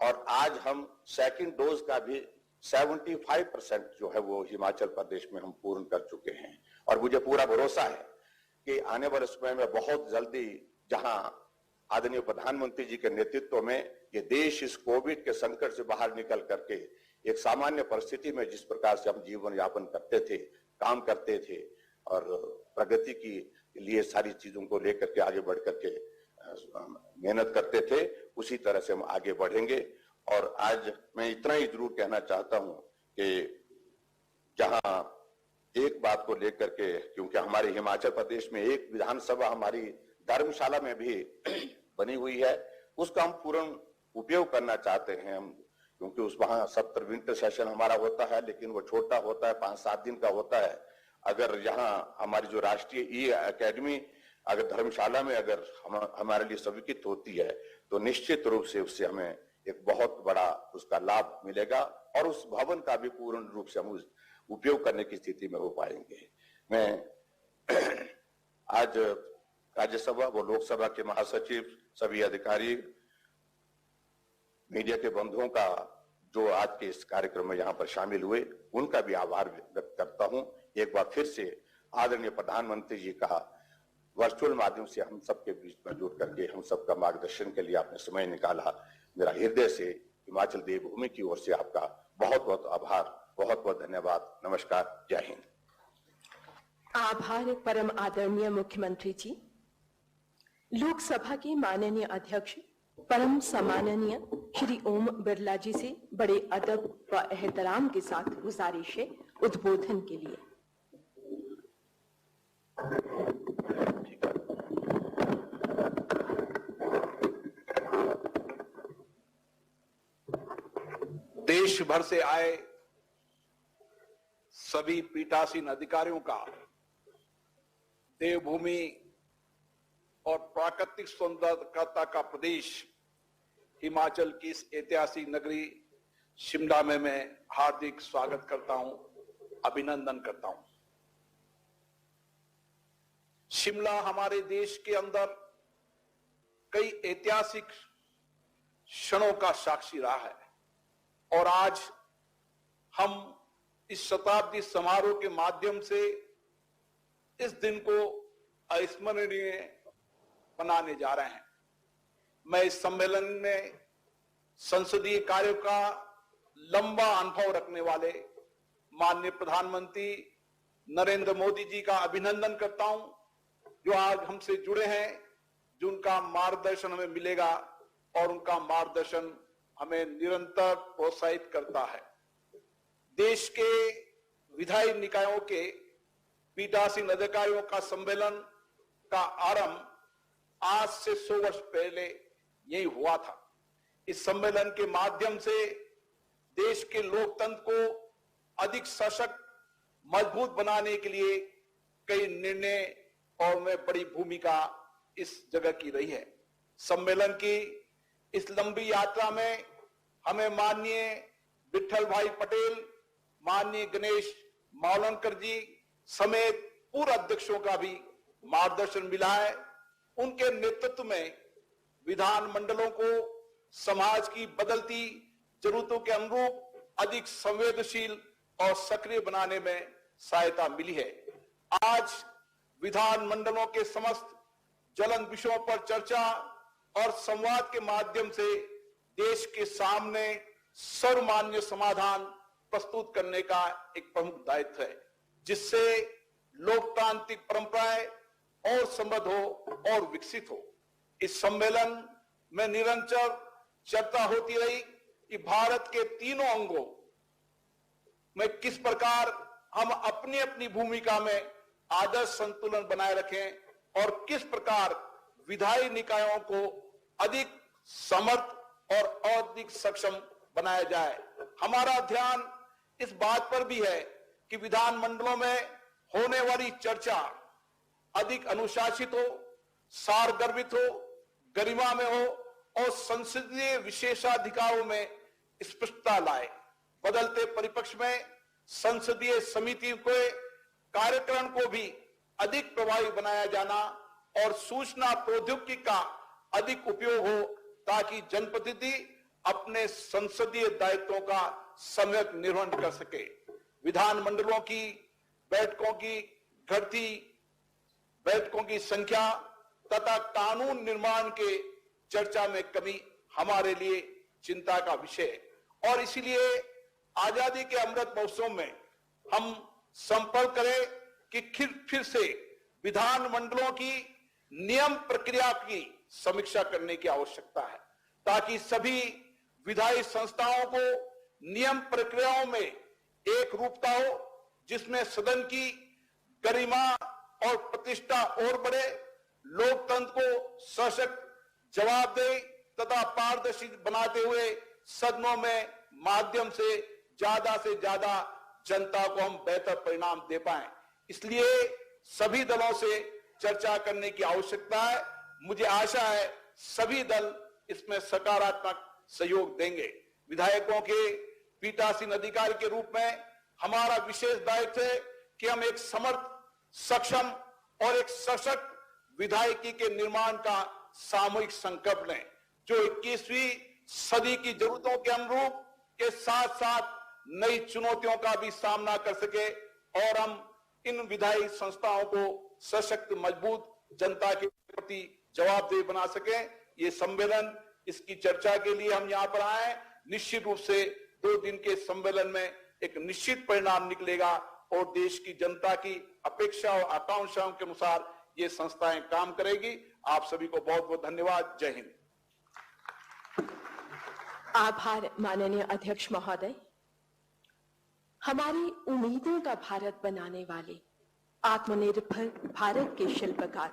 और आज हम सेकंड डोज का भी 75% जो है वो हिमाचल प्रदेश में हम पूर्ण कर चुके हैं। और मुझे पूरा भरोसा है कि आने वाले समय में बहुत जल्दी जहां आदरणीय प्रधानमंत्री जी के नेतृत्व में ये देश इस कोविड के संकट से बाहर निकल करके एक सामान्य परिस्थिति में जिस प्रकार से हम जीवन यापन करते थे, काम करते थे और प्रगति की लिए सारी चीजों को लेकर के आगे बढ़ करके मेहनत करते थे, उसी तरह से हम आगे बढ़ेंगे। और आज मैं इतना ही जरूर कहना चाहता हूं कि जहां एक बात को लेकर के, क्योंकि हमारे हिमाचल प्रदेश में एक विधानसभा हमारी धर्मशाला में भी बनी हुई है, उसका हम पूर्ण उपयोग करना चाहते हैं हम, क्योंकि उस वहां 70 विंटर सेशन हमारा होता है, लेकिन वो छोटा होता है, 5-7 दिन का होता है। अगर यहाँ हमारी जो राष्ट्रीय ई एकेडमी अगर धर्मशाला में अगर हमारे लिए स्वीकृत होती है, तो निश्चित रूप से उससे हमें एक बहुत बड़ा उसका लाभ मिलेगा, और उस भवन का भी पूर्ण रूप से हम उपयोग करने की स्थिति में हो पाएंगे। मैं आज राज्यसभा व लोकसभा के महासचिव, सभी अधिकारी, मीडिया के बंधुओं का जो आज के इस कार्यक्रम में यहाँ पर शामिल हुए, उनका भी आभार व्यक्त करता हूँ। एक बार फिर से आदरणीय प्रधानमंत्री जी का वर्चुअल माध्यम से हम सबके बीच में जुड़ करके हम सबका मार्गदर्शन के लिए आपने समय निकाला, मेरा हृदय से हिमाचल देवभूमि की ओर से आपका बहुत बहुत आभार, बहुत बहुत धन्यवाद। नमस्कार, जय हिंद। आभार परम आदरणीय मुख्यमंत्री जी। लोकसभा के माननीय अध्यक्ष परम सम्माननीय श्री ओम बिरला जी से बड़े अदब व एहतराम के साथ गुजारिश है उद्बोधन के लिए। देश भर से आए सभी पीठासीन अधिकारियों का देवभूमि और प्राकृतिक सौंदर्यता का प्रदेश हिमाचल की इस ऐतिहासिक नगरी शिमला में मैं हार्दिक स्वागत करता हूं, अभिनंदन करता हूं। शिमला हमारे देश के अंदर कई ऐतिहासिक क्षणों का साक्षी रहा है, और आज हम इस शताब्दी समारोह के माध्यम से इस दिन को अविस्मरणीय बनाने जा रहे हैं। मैं इस सम्मेलन में संसदीय कार्यों का लंबा अनुभव रखने वाले माननीय प्रधानमंत्री नरेंद्र मोदी जी का अभिनंदन करता हूं, जो आज हमसे जुड़े हैं, जो उनका मार्गदर्शन हमें मिलेगा और उनका मार्गदर्शन हमें निरंतर प्रोत्साहित करता है। देश के विधायी निकायों के पीठासीन अधिकारियों का सम्मेलन का आरंभ आज से 100 वर्ष पहले यही हुआ था। इस सम्मेलन के माध्यम से देश के लोकतंत्र को अधिक सशक्त, मजबूत बनाने के लिए कई निर्णय और में बड़ी भूमिका इस जगह की रही है। सम्मेलन की इस लंबी यात्रा में हमें माननीय विठल भाई पटेल, माननीय गणेश मावलंकर जी समेत पूर्व अध्यक्षों का भी मार्गदर्शन मिला है। उनके नेतृत्व में विधानमंडलों को समाज की बदलती जरूरतों के अनुरूप अधिक संवेदनशील और सक्रिय बनाने में सहायता मिली है। आज विधानमंडलों के समस्त ज्वलंत विषयों पर चर्चा और संवाद के माध्यम से देश के सामने सर्वमान्य समाधान प्रस्तुत करने का एक प्रमुख दायित्व है, जिससे लोकतांत्रिक परंपराएं और समृद्ध हो और विकसित हो। इस सम्मेलन में निरंतर चर्चा होती रही कि भारत के तीनों अंगों में किस प्रकार हम अपनी अपनी भूमिका में आदर्श संतुलन बनाए रखें और किस प्रकार विधायी निकायों को अधिक समर्थ और अधिक सक्षम बनाया जाए। हमारा ध्यान इस बात पर भी है कि विधानमंडलों में होने वाली चर्चा अधिक अनुशासित हो, सारगर्भित हो, गरिमा में हो और संसदीय विशेषाधिकारों में स्पष्टता लाए। बदलते परिप्रेक्ष्य में संसदीय समिति के कार्यक्रम को भी अधिक प्रभावी बनाया जाना और सूचना प्रौद्योगिकी का अधिक उपयोग हो, ताकि जनप्रतिनिधि अपने संसदीय दायित्वों का सम्यक निर्वहन कर सके। विधानमंडलों की बैठकों की घटती बैठकों की संख्या तथा कानून निर्माण के चर्चा में कमी हमारे लिए चिंता का विषय है और इसलिए आजादी के अमृत महोत्सव में हम संकल्प करें कि फिर से विधानमंडलों की नियम प्रक्रिया की समीक्षा करने की आवश्यकता है, ताकि सभी विधायी संस्थाओं को नियम प्रक्रियाओं में एक रूपता हो, जिसमें सदन की गरिमा और प्रतिष्ठा और बढ़े, लोकतंत्र को सशक्त, जवाबदेही तथा पारदर्शी बनाते हुए सदनों में माध्यम से ज्यादा जनता को हम बेहतर परिणाम दे पाएं। इसलिए सभी दलों से चर्चा करने की आवश्यकता है। मुझे आशा है सभी दल इसमें सकारात्मक सहयोग देंगे। विधायकों के पीठासीन अधिकारी के रूप में हमारा विशेष दायित्व है कि हम एक समर्थ, सक्षम और एक सशक्त विधायिकी के निर्माण का सामूहिक संकल्प लें, जो 21वीं सदी की जरूरतों के अनुरूप के साथ साथ नई चुनौतियों का भी सामना कर सके और हम इन विधायी संस्थाओं को सशक्त, मजबूत, जनता के प्रति जवाबदेह बना सके। ये सम्मेलन, इसकी चर्चा के लिए हम यहाँ पर आए। निश्चित रूप से 2 दिन के सम्मेलन में एक निश्चित परिणाम निकलेगा और देश की जनता की अपेक्षा और आकांक्षाओं के अनुसार ये संस्थाएं काम करेगी। आप सभी को बहुत बहुत धन्यवाद। जय हिंद। आभार माननीय अध्यक्ष महोदय। हमारी उम्मीदों का भारत बनाने वाले आत्मनिर्भर भारत के शिल्पकार,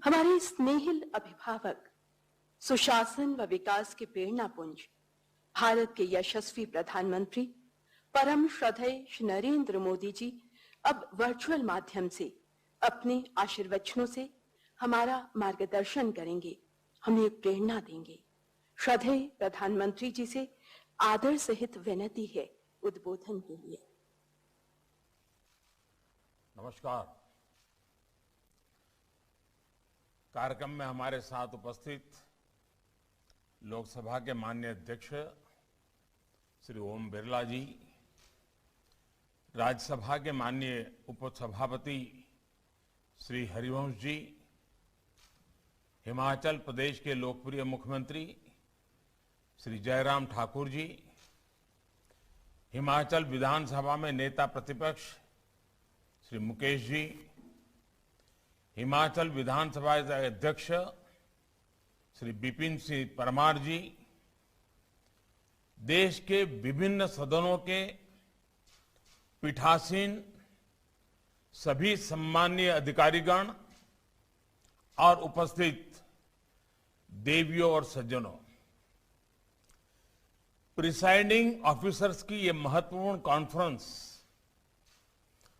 हमारे स्नेहिल अभिभावक, सुशासन व विकास के प्रेरणापुंज, भारत के यशस्वी प्रधानमंत्री परम श्रद्धेय श्री नरेंद्र मोदी जी अब वर्चुअल माध्यम से अपने आशीर्वचनों से हमारा मार्गदर्शन करेंगे, हमें प्रेरणा देंगे। श्रद्धेय प्रधानमंत्री जी से आदर सहित विनती है उद्बोधन के लिए। नमस्कार। कार्यक्रम में हमारे साथ उपस्थित लोकसभा के माननीय अध्यक्ष श्री ओम बिरला जी, राज्यसभा के माननीय उपसभापति श्री हरिवंश जी, हिमाचल प्रदेश के लोकप्रिय मुख्यमंत्री श्री जयराम ठाकुर जी, हिमाचल विधानसभा में नेता प्रतिपक्ष श्री मुकेश जी, हिमाचल विधानसभा के अध्यक्ष श्री बिपिन सिंह परमार जी, देश के विभिन्न सदनों के पीठासीन सभी सम्माननीय अधिकारीगण और उपस्थित देवियों और सज्जनों, प्रिसाइडिंग ऑफिसर्स की ये महत्वपूर्ण कॉन्फ्रेंस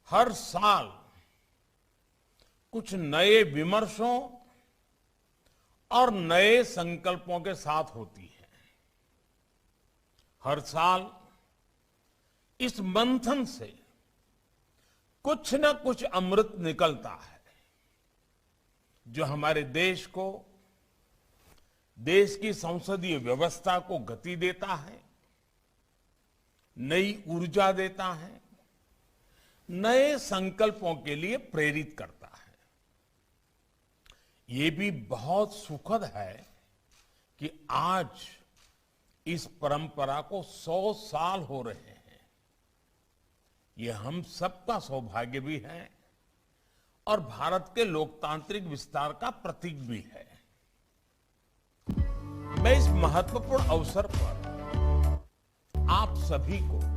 हर साल कुछ नए विमर्शों और नए संकल्पों के साथ होती है। हर साल इस मंथन से कुछ न कुछ अमृत निकलता है, जो हमारे देश को, देश की संसदीय व्यवस्था को गति देता है, नई ऊर्जा देता है, नए संकल्पों के लिए प्रेरित करता है। ये भी बहुत सुखद है कि आज इस परंपरा को 100 साल हो रहे हैं। ये हम सबका सौभाग्य भी है और भारत के लोकतांत्रिक विस्तार का प्रतीक भी है। मैं इस महत्वपूर्ण अवसर पर आप सभी को,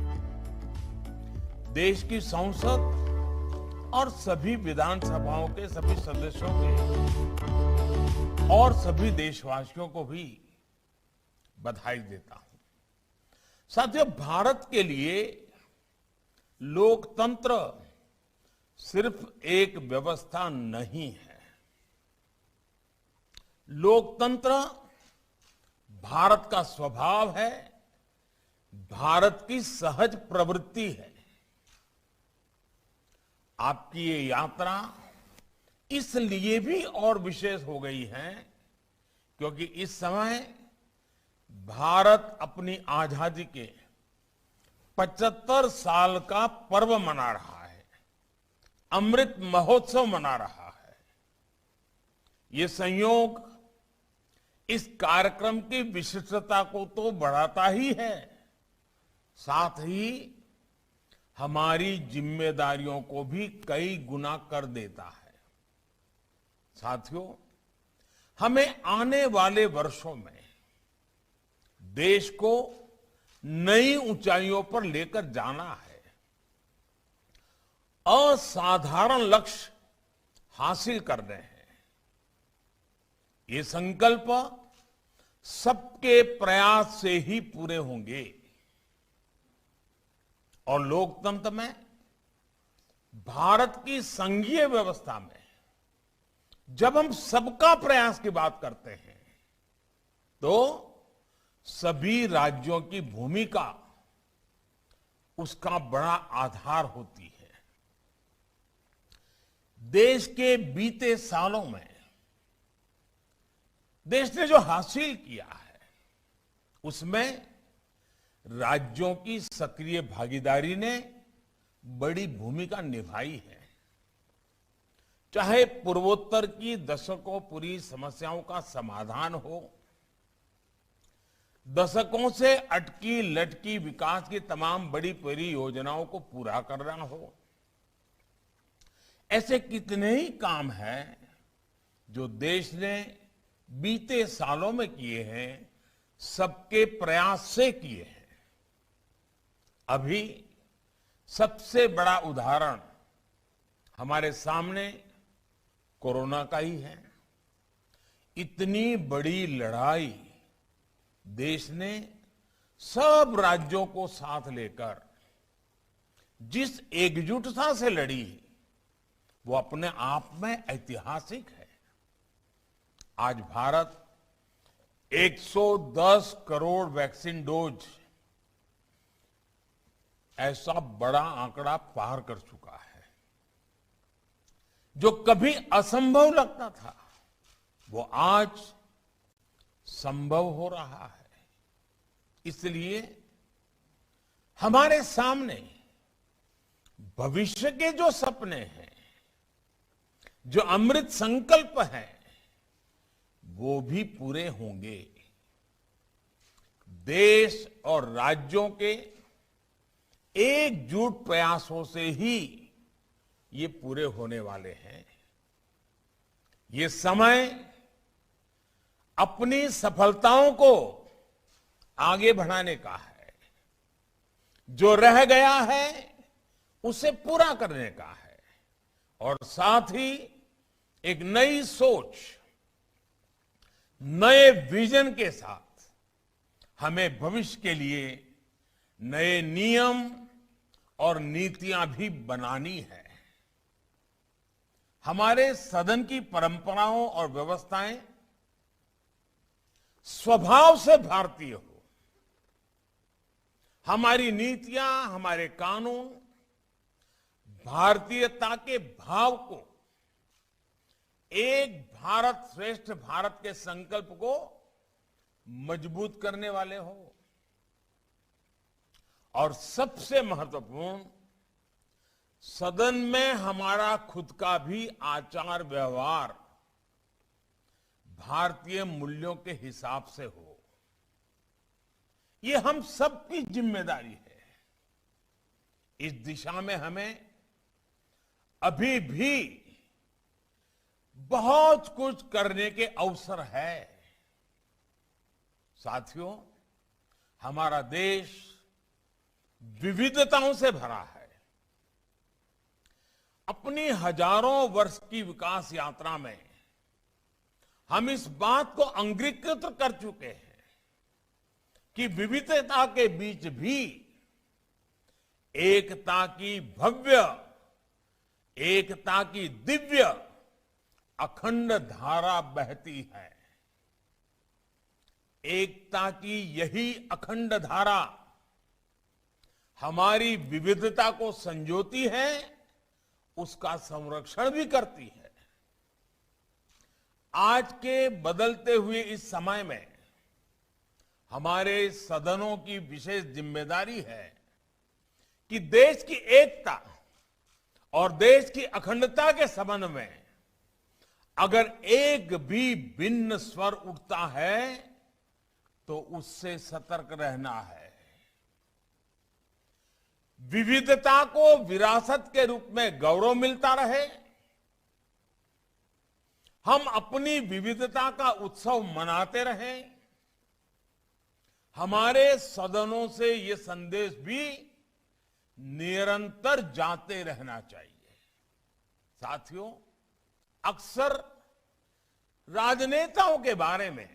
देश की संसद और सभी विधानसभाओं के सभी सदस्यों के और सभी देशवासियों को भी बधाई देता हूं। साथियों, भारत के लिए लोकतंत्र सिर्फ एक व्यवस्था नहीं है। लोकतंत्र भारत का स्वभाव है, भारत की सहज प्रवृत्ति है। आपकी ये यात्रा इसलिए भी और विशेष हो गई है क्योंकि इस समय भारत अपनी आजादी के 75 साल का पर्व मना रहा है, अमृत महोत्सव मना रहा है। ये संयोग इस कार्यक्रम की विशिष्टता को तो बढ़ाता ही है, साथ ही हमारी जिम्मेदारियों को भी कई गुना कर देता है। साथियों, हमें आने वाले वर्षों में देश को नई ऊंचाइयों पर लेकर जाना है। असाधारण लक्ष्य हासिल करने हैं। ये संकल्प सबके प्रयास से ही पूरे होंगे। और लोकतंत्र में, भारत की संघीय व्यवस्था में जब हम सबका प्रयास की बात करते हैं तो सभी राज्यों की भूमिका उसका बड़ा आधार होती है। देश के बीते सालों में देश ने जो हासिल किया है उसमें राज्यों की सक्रिय भागीदारी ने बड़ी भूमिका निभाई है। चाहे पूर्वोत्तर की दशकों पूरी समस्याओं का समाधान हो, दशकों से अटकी लटकी विकास की तमाम बड़ी परियोजनाओं को पूरा करना हो, ऐसे कितने ही काम हैं जो देश ने बीते सालों में किए हैं, सबके प्रयास से किए हैं। अभी सबसे बड़ा उदाहरण हमारे सामने कोरोना का ही है। इतनी बड़ी लड़ाई देश ने सब राज्यों को साथ लेकर जिस एकजुटता से लड़ी, वो अपने आप में ऐतिहासिक है। आज भारत 110 करोड़ वैक्सीन डोज, ऐसा बड़ा आंकड़ा पार कर चुका है। जो कभी असंभव लगता था, वो आज संभव हो रहा है। इसलिए हमारे सामने भविष्य के जो सपने हैं, जो अमृत संकल्प हैं, वो भी पूरे होंगे। देश और राज्यों के एकजुट प्रयासों से ही ये पूरे होने वाले हैं। ये समय अपनी सफलताओं को आगे बढ़ाने का है, जो रह गया है उसे पूरा करने का है, और साथ ही एक नई सोच, नए विजन के साथ हमें भविष्य के लिए नए नियम और नीतियां भी बनानी है। हमारे सदन की परंपराओं और व्यवस्थाएं स्वभाव से भारतीय हो। हमारी नीतियां, हमारे कानून भारतीयता के भाव को, एक भारत श्रेष्ठ भारत के संकल्प को मजबूत करने वाले हो। और सबसे महत्वपूर्ण, सदन में हमारा खुद का भी आचार व्यवहार भारतीय मूल्यों के हिसाब से हो। ये हम सबकी जिम्मेदारी है। इस दिशा में हमें अभी भी बहुत कुछ करने के अवसर है। साथियों, हमारा देश विविधताओं से भरा है। अपनी हजारों वर्ष की विकास यात्रा में हम इस बात को अंगीकृत कर चुके हैं कि विविधता के बीच भी एकता की भव्य, एकता की दिव्य अखंड धारा बहती है। एकता की यही अखंड धारा हमारी विविधता को संजोती है, उसका संरक्षण भी करती है। आज के बदलते हुए इस समय में हमारे सदनों की विशेष जिम्मेदारी है कि देश की एकता और देश की अखंडता के संबंध में अगर एक भी भिन्न स्वर उठता है तो उससे सतर्क रहना है। विविधता को विरासत के रूप में गौरव मिलता रहे। हम अपनी विविधता का उत्सव मनाते रहें। हमारे सदनों से ये संदेश भी निरंतर जाते रहना चाहिए। साथियों, अक्सर राजनेताओं के बारे में,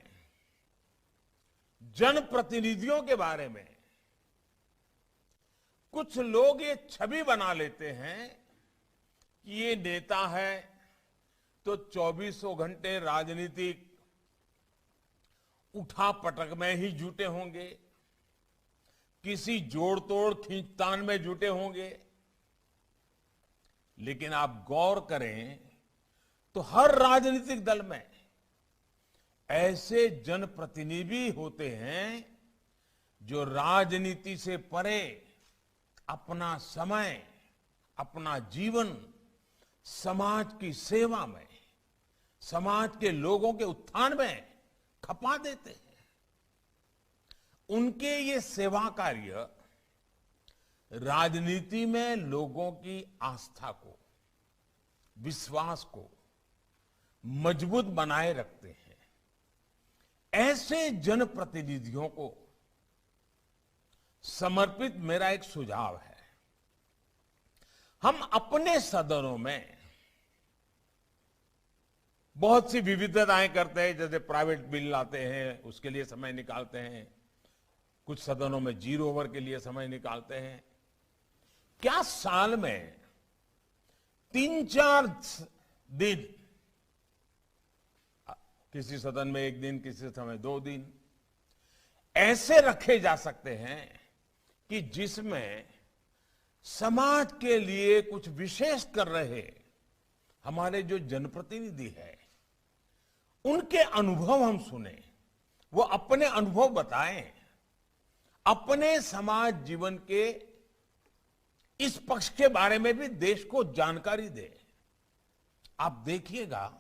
जनप्रतिनिधियों के बारे में कुछ लोग ये छवि बना लेते हैं कि ये नेता है तो 24 घंटे राजनीतिक उठापटक में ही जुटे होंगे, किसी जोड़ तोड़ खींचतान में जुटे होंगे। लेकिन आप गौर करें तो हर राजनीतिक दल में ऐसे जनप्रतिनिधि होते हैं जो राजनीति से परे अपना समय, अपना जीवन समाज की सेवा में, समाज के लोगों के उत्थान में खपा देते हैं। उनके ये सेवा कार्य राजनीति में लोगों की आस्था को, विश्वास को मजबूत बनाए रखते हैं। ऐसे जनप्रतिनिधियों को समर्पित मेरा एक सुझाव है। हम अपने सदनों में बहुत सी विविधताएं करते हैं, जैसे प्राइवेट बिल लाते हैं, उसके लिए समय निकालते हैं। कुछ सदनों में 0 ओवर के लिए समय निकालते हैं। क्या साल में 3-4 दिन, किसी सदन में 1 दिन, किसी समय 2 दिन ऐसे रखे जा सकते हैं कि जिसमें समाज के लिए कुछ विशेष कर रहे हमारे जो जनप्रतिनिधि है, उनके अनुभव हम सुने, वो अपने अनुभव बताएं, अपने समाज जीवन के इस पक्ष के बारे में भी देश को जानकारी दे। आप देखिएगा,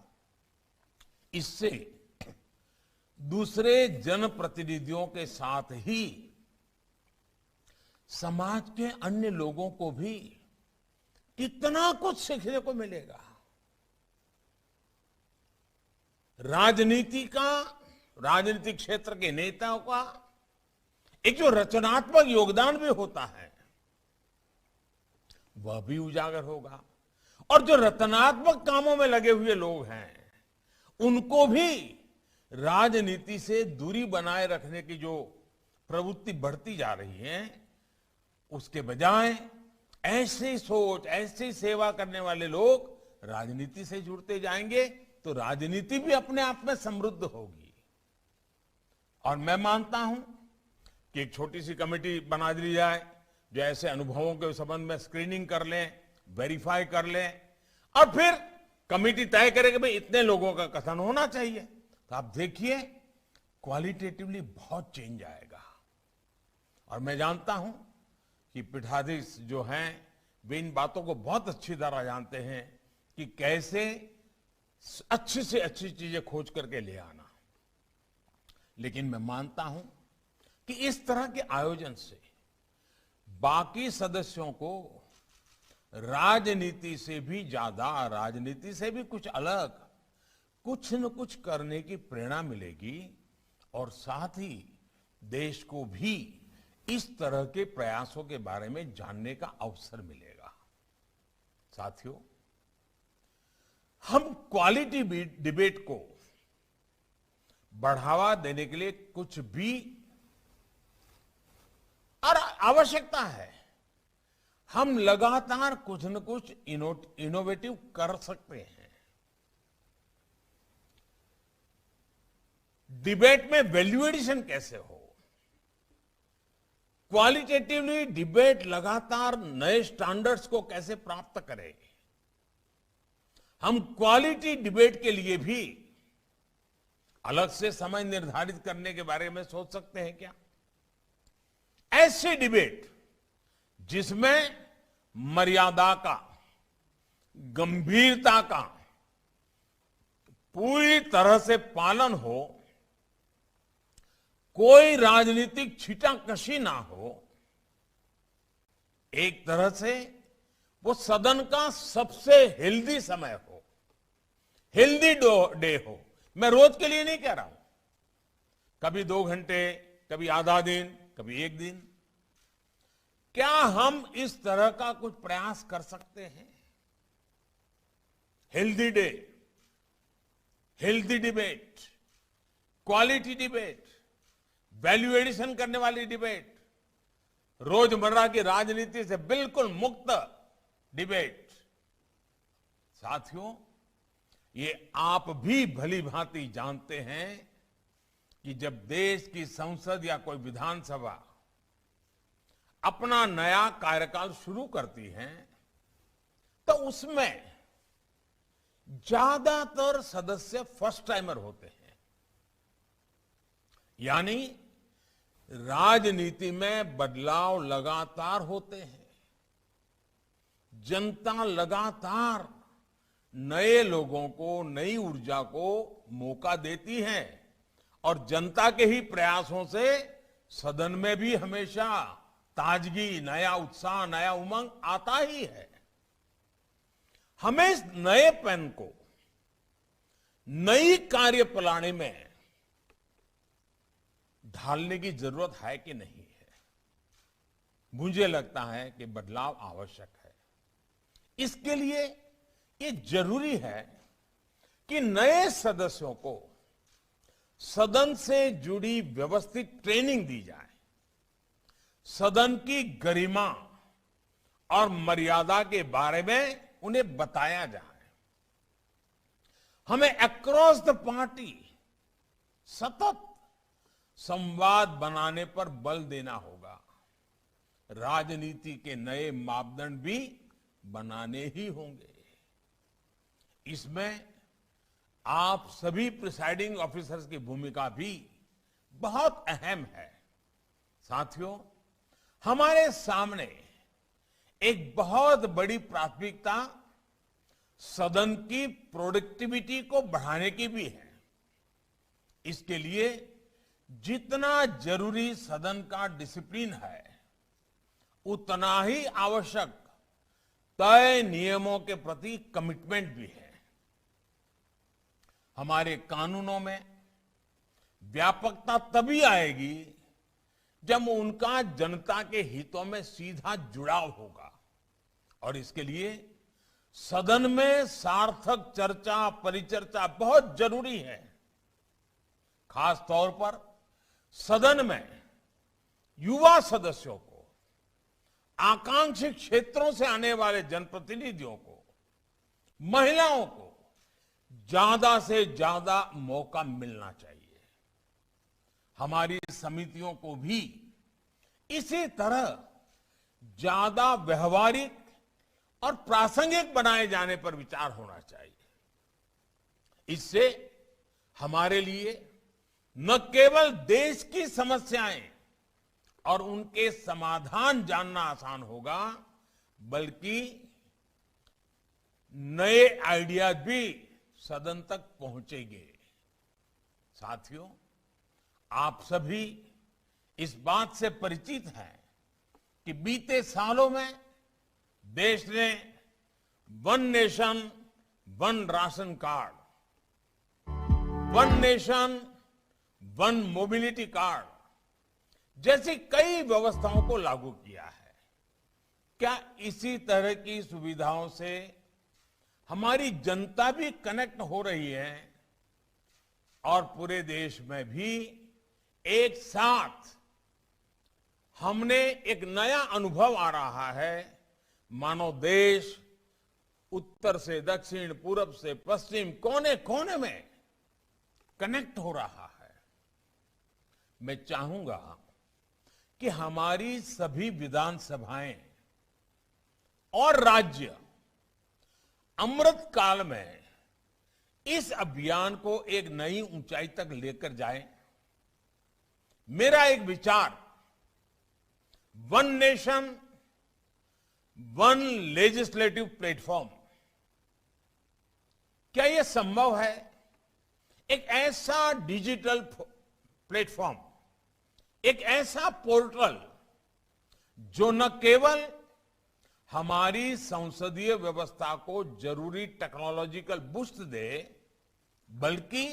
इससे दूसरे जनप्रतिनिधियों के साथ ही समाज के अन्य लोगों को भी कितना कुछ सीखने को मिलेगा। राजनीतिक क्षेत्र के नेताओं का एक जो रचनात्मक योगदान भी होता है वह भी उजागर होगा, और जो रचनात्मक कामों में लगे हुए लोग हैं उनको भी राजनीति से दूरी बनाए रखने की जो प्रवृत्ति बढ़ती जा रही है, उसके बजाय ऐसी सोच, ऐसी सेवा करने वाले लोग राजनीति से जुड़ते जाएंगे तो राजनीति भी अपने आप में समृद्ध होगी। और मैं मानता हूं कि एक छोटी सी कमेटी बना दी जाए जो ऐसे अनुभवों के संबंध में स्क्रीनिंग कर लें, वेरीफाई कर लें, और फिर कमेटी तय करे कि भाई इतने लोगों का कथन होना चाहिए। तो आप देखिए क्वालिटेटिवली बहुत चेंज आएगा। और मैं जानता हूं कि पीठाधीश जो हैं वे इन बातों को बहुत अच्छी तरह जानते हैं कि कैसे अच्छी से अच्छी चीजें खोज करके ले आना। लेकिन मैं मानता हूं कि इस तरह के आयोजन से बाकी सदस्यों को राजनीति से भी ज्यादा, राजनीति से भी कुछ अलग, कुछ न कुछ करने की प्रेरणा मिलेगी, और साथ ही देश को भी इस तरह के प्रयासों के बारे में जानने का अवसर मिलेगा। साथियों, हम क्वालिटी डिबेट को बढ़ावा देने के लिए कुछ भी और आवश्यकता है, हम लगातार कुछ न कुछ इनोवेटिव कर सकते हैं। डिबेट में वैल्यू एडिशन कैसे हो, क्वालिटेटिवली डिबेट लगातार नए स्टैंडर्ड्स को कैसे प्राप्त करें, हम क्वालिटी डिबेट के लिए भी अलग से समय निर्धारित करने के बारे में सोच सकते हैं क्या? ऐसे डिबेट जिसमें मर्यादा का, गंभीरता का पूरी तरह से पालन हो, कोई राजनीतिक छीटाकशी ना हो, एक तरह से वो सदन का सबसे हेल्दी समय हो, हेल्दी डे हो। मैं रोज के लिए नहीं कह रहा हूं, कभी 2 घंटे, कभी आधा दिन, कभी 1 दिन। क्या हम इस तरह का कुछ प्रयास कर सकते हैं? Healthy day, healthy debate, quality debate, value addition करने वाली डिबेट, रोजमर्रा की राजनीति से बिल्कुल मुक्त डिबेट। साथियों, ये आप भी भली भांति जानते हैं कि जब देश की संसद या कोई विधानसभा अपना नया कार्यकाल शुरू करती है तो उसमें ज्यादातर सदस्य फर्स्ट टाइमर होते हैं। यानी राजनीति में बदलाव लगातार होते हैं, जनता लगातार नए लोगों को, नई ऊर्जा को मौका देती है, और जनता के ही प्रयासों से सदन में भी हमेशा ताजगी, नया उत्साह, नया उमंग आता ही है। हमें इस नएपन को नई कार्यप्रणाली में ढालने की जरूरत है कि नहीं है? मुझे लगता है कि बदलाव आवश्यक है। इसके लिए ये जरूरी है कि नए सदस्यों को सदन से जुड़ी व्यवस्थित ट्रेनिंग दी जाए, सदन की गरिमा और मर्यादा के बारे में उन्हें बताया जाए। हमें अक्रॉस द पार्टी सतत संवाद बनाने पर बल देना होगा। राजनीति के नए मापदंड भी बनाने ही होंगे। इसमें आप सभी प्रिसाइडिंग ऑफिसर्स की भूमिका भी बहुत अहम है। साथियों, हमारे सामने एक बहुत बड़ी प्राथमिकता सदन की प्रोडक्टिविटी को बढ़ाने की भी है। इसके लिए जितना जरूरी सदन का डिसिप्लिन है, उतना ही आवश्यक तय नियमों के प्रति कमिटमेंट भी है। हमारे कानूनों में व्यापकता तभी आएगी जब उनका जनता के हितों में सीधा जुड़ाव होगा और इसके लिए सदन में सार्थक चर्चा परिचर्चा बहुत जरूरी है। खास तौर पर सदन में युवा सदस्यों को, आकांक्षी क्षेत्रों से आने वाले जनप्रतिनिधियों को, महिलाओं को ज्यादा से ज्यादा मौका मिलना चाहिए। हमारी समितियों को भी इसी तरह ज्यादा व्यवहारिक और प्रासंगिक बनाए जाने पर विचार होना चाहिए। इससे हमारे लिए न केवल देश की समस्याएं और उनके समाधान जानना आसान होगा, बल्कि नए आइडियाज भी सदन तक पहुंचेंगे। साथियों, आप सभी इस बात से परिचित हैं कि बीते सालों में देश ने one nation one ration card, one nation one mobility card जैसी कई व्यवस्थाओं को लागू किया है। क्या इसी तरह की सुविधाओं से हमारी जनता भी कनेक्ट हो रही है और पूरे देश में भी एक साथ हमने एक नया अनुभव आ रहा है, मानो देश उत्तर से दक्षिण, पूरब से पश्चिम, कोने कोने में कनेक्ट हो रहा है। मैं चाहूंगा कि हमारी सभी विधानसभाएं और राज्य अमृत काल में इस अभियान को एक नई ऊंचाई तक लेकर जाएं। मेरा एक विचार, one nation one legislative platform, क्या यह संभव है? एक ऐसा डिजिटल प्लेटफॉर्म, एक ऐसा पोर्टल जो न केवल हमारी संसदीय व्यवस्था को जरूरी टेक्नोलॉजिकल बूस्ट दे, बल्कि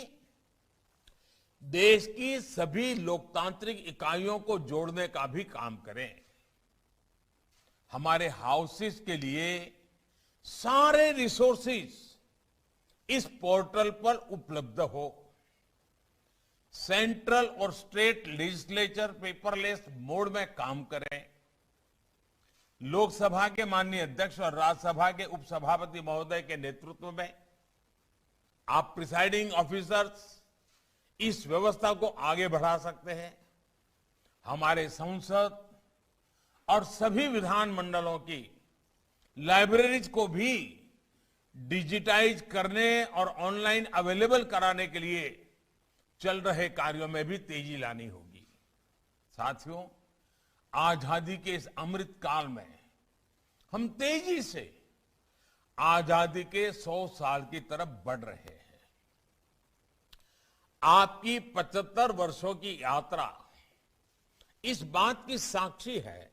देश की सभी लोकतांत्रिक इकाइयों को जोड़ने का भी काम करें। हमारे हाउसेस के लिए सारे रिसोर्सेज इस पोर्टल पर उपलब्ध हो। सेंट्रल और स्टेट लेजिस्लेचर पेपरलेस मोड में काम करें। लोकसभा के माननीय अध्यक्ष और राज्यसभा के उपसभापति महोदय के नेतृत्व में आप प्रिसाइडिंग ऑफिसर्स इस व्यवस्था को आगे बढ़ा सकते हैं। हमारे संसद और सभी विधानमंडलों की लाइब्रेरीज को भी डिजिटाइज करने और ऑनलाइन अवेलेबल कराने के लिए चल रहे कार्यों में भी तेजी लानी होगी। साथियों, आजादी के इस अमृत काल में हम तेजी से आजादी के 100 साल की तरफ बढ़ रहे हैं। आपकी 75 वर्षों की यात्रा इस बात की साक्षी है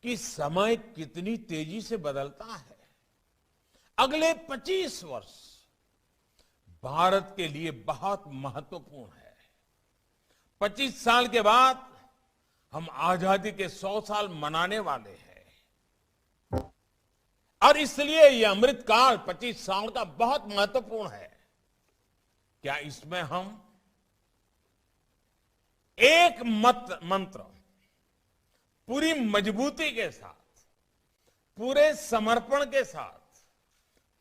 कि समय कितनी तेजी से बदलता है। अगले 25 वर्ष भारत के लिए बहुत महत्वपूर्ण है। 25 साल के बाद हम आजादी के 100 साल मनाने वाले हैं और इसलिए यह अमृत काल 25 साल का बहुत महत्वपूर्ण है। क्या इसमें हम एक मंत्र पूरी मजबूती के साथ, पूरे समर्पण के साथ,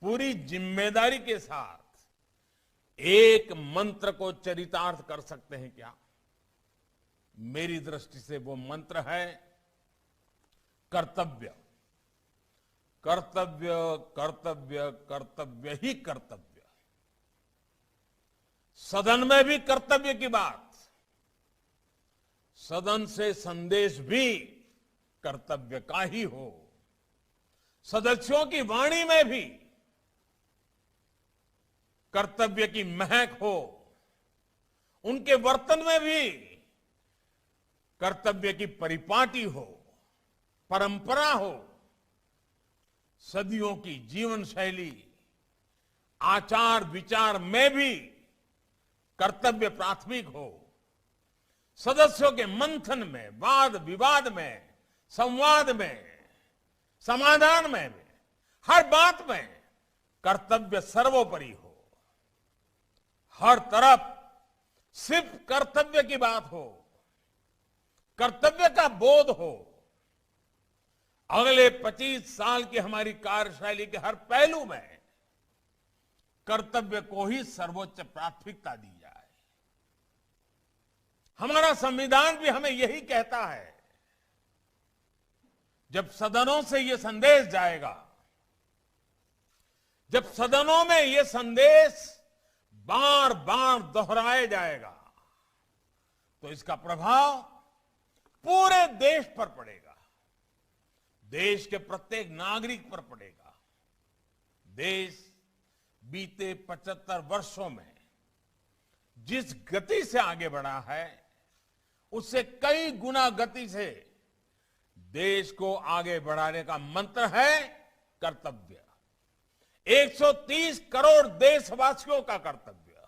पूरी जिम्मेदारी के साथ एक मंत्र को चरितार्थ कर सकते हैं क्या? मेरी दृष्टि से वो मंत्र है कर्तव्य, कर्तव्य, कर्तव्य, कर्तव्य ही कर्तव्य। सदन में भी कर्तव्य की बात, सदन से संदेश भी कर्तव्य का ही हो। सदस्यों की वाणी में भी कर्तव्य की महक हो, उनके वर्तन में भी कर्तव्य की परिपाटी हो, परंपरा हो। सदियों की जीवन शैली, आचार विचार में भी कर्तव्य प्राथमिक हो, सदस्यों के मंथन में, वाद विवाद में, संवाद में, समाधान में, हर बात में कर्तव्य सर्वोपरि हो, हर तरफ सिर्फ कर्तव्य की बात हो, कर्तव्य का बोध हो। अगले 25 साल की हमारी कार्यशैली के हर पहलू में कर्तव्य को ही सर्वोच्च प्राथमिकता दी जाए। हमारा संविधान भी हमें यही कहता है। जब सदनों से यह संदेश जाएगा, जब सदनों में यह संदेश बार बार दोहराया जाएगा, तो इसका प्रभाव पूरे देश पर पड़ेगा, देश के प्रत्येक नागरिक पर पड़ेगा। देश बीते 75 वर्षों में जिस गति से आगे बढ़ा है, उससे कई गुना गति से देश को आगे बढ़ाने का मंत्र है कर्तव्य। 130 करोड़ देशवासियों का कर्तव्य,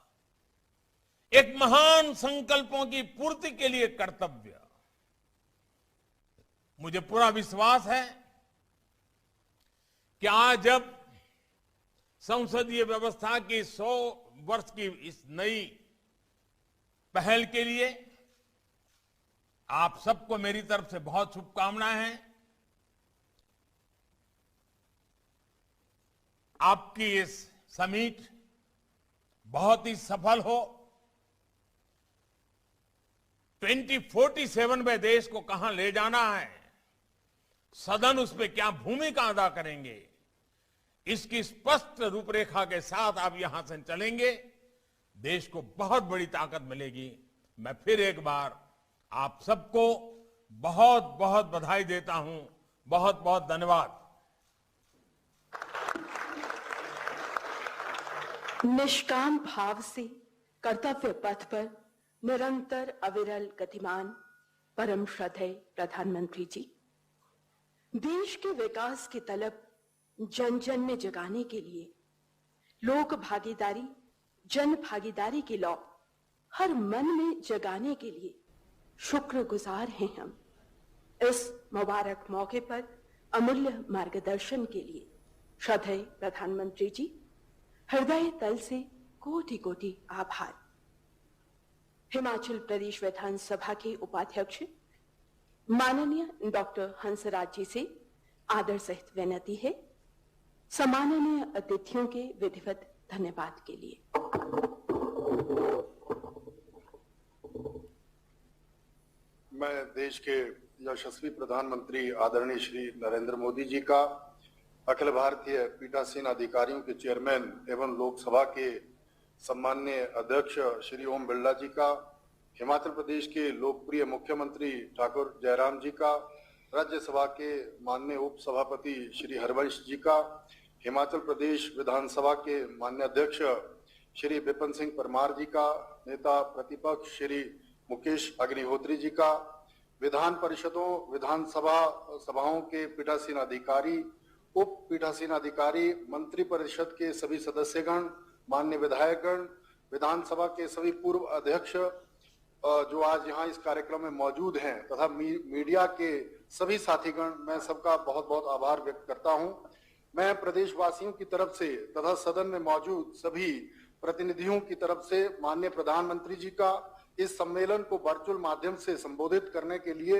एक महान संकल्पों की पूर्ति के लिए कर्तव्य। मुझे पूरा विश्वास है कि आज जब संसदीय व्यवस्था की 100 वर्ष की इस नई पहल के लिए आप सबको मेरी तरफ से बहुत शुभकामनाएं हैं। आपकी इस समिट बहुत ही सफल हो। 2047 में देश को कहां ले जाना है, सदन उस पर क्या भूमिका अदा करेंगे, इसकी स्पष्ट रूपरेखा के साथ आप यहां से चलेंगे, देश को बहुत बड़ी ताकत मिलेगी। मैं फिर एक बार आप सबको बहुत बहुत बधाई देता हूं। बहुत बहुत धन्यवाद। निष्काम भाव से कर्तव्य पथ पर निरंतर अविरल गतिमान परम श्रद्धेय प्रधानमंत्री जी, देश के विकास की तलब जन जन में जगाने के लिए लोक भागीदारी, जन भागीदारी की लौ हर मन में जगाने के लिए शुक्रगुजार हैं हम। इस मुबारक मौके पर अमूल्य मार्गदर्शन के लिए श्रद्धेय प्रधानमंत्री जी, हृदय तल से कोटि कोटि आभार। हिमाचल प्रदेश विधानसभा के उपाध्यक्ष माननीय डॉक्टर हंसराज जी से आदर सहित विनती है, सम्माननीय अतिथियों के विधिवत धन्यवाद के लिए। मैं देश के यशस्वी प्रधानमंत्री आदरणीय श्री नरेंद्र मोदी जी का, अखिल भारतीय पीठासीन अधिकारियों के चेयरमैन एवं लोकसभा के सम्माननीय अध्यक्ष श्री ओम बिरला जी का, हिमाचल प्रदेश के लोकप्रिय मुख्यमंत्री ठाकुर जयराम जी का, राज्यसभा के माननीय उप सभापति श्री हरवंश जी का, हिमाचल प्रदेश विधानसभा के माननीय अध्यक्ष श्री विपिन सिंह परमार जी का, नेता प्रतिपक्ष श्री मुकेश अग्निहोत्री जी का, विधान परिषदों विधानसभा सभाओं के पीठासीन अधिकारी, उप पीठासीन अधिकारी, मंत्री परिषद के सभी सदस्यगण, माननीय विधायकगण, विधानसभा के सभी पूर्व अध्यक्ष जो आज यहाँ इस कार्यक्रम में मौजूद हैं, तथा मीडिया के सभी साथीगण, मैं सबका बहुत बहुत आभार व्यक्त करता हूँ। मैं प्रदेशवासियों की तरफ से तथा सदन में मौजूद सभी प्रतिनिधियों की तरफ से माननीय प्रधानमंत्री जी का इस सम्मेलन को वर्चुअल माध्यम से संबोधित करने के लिए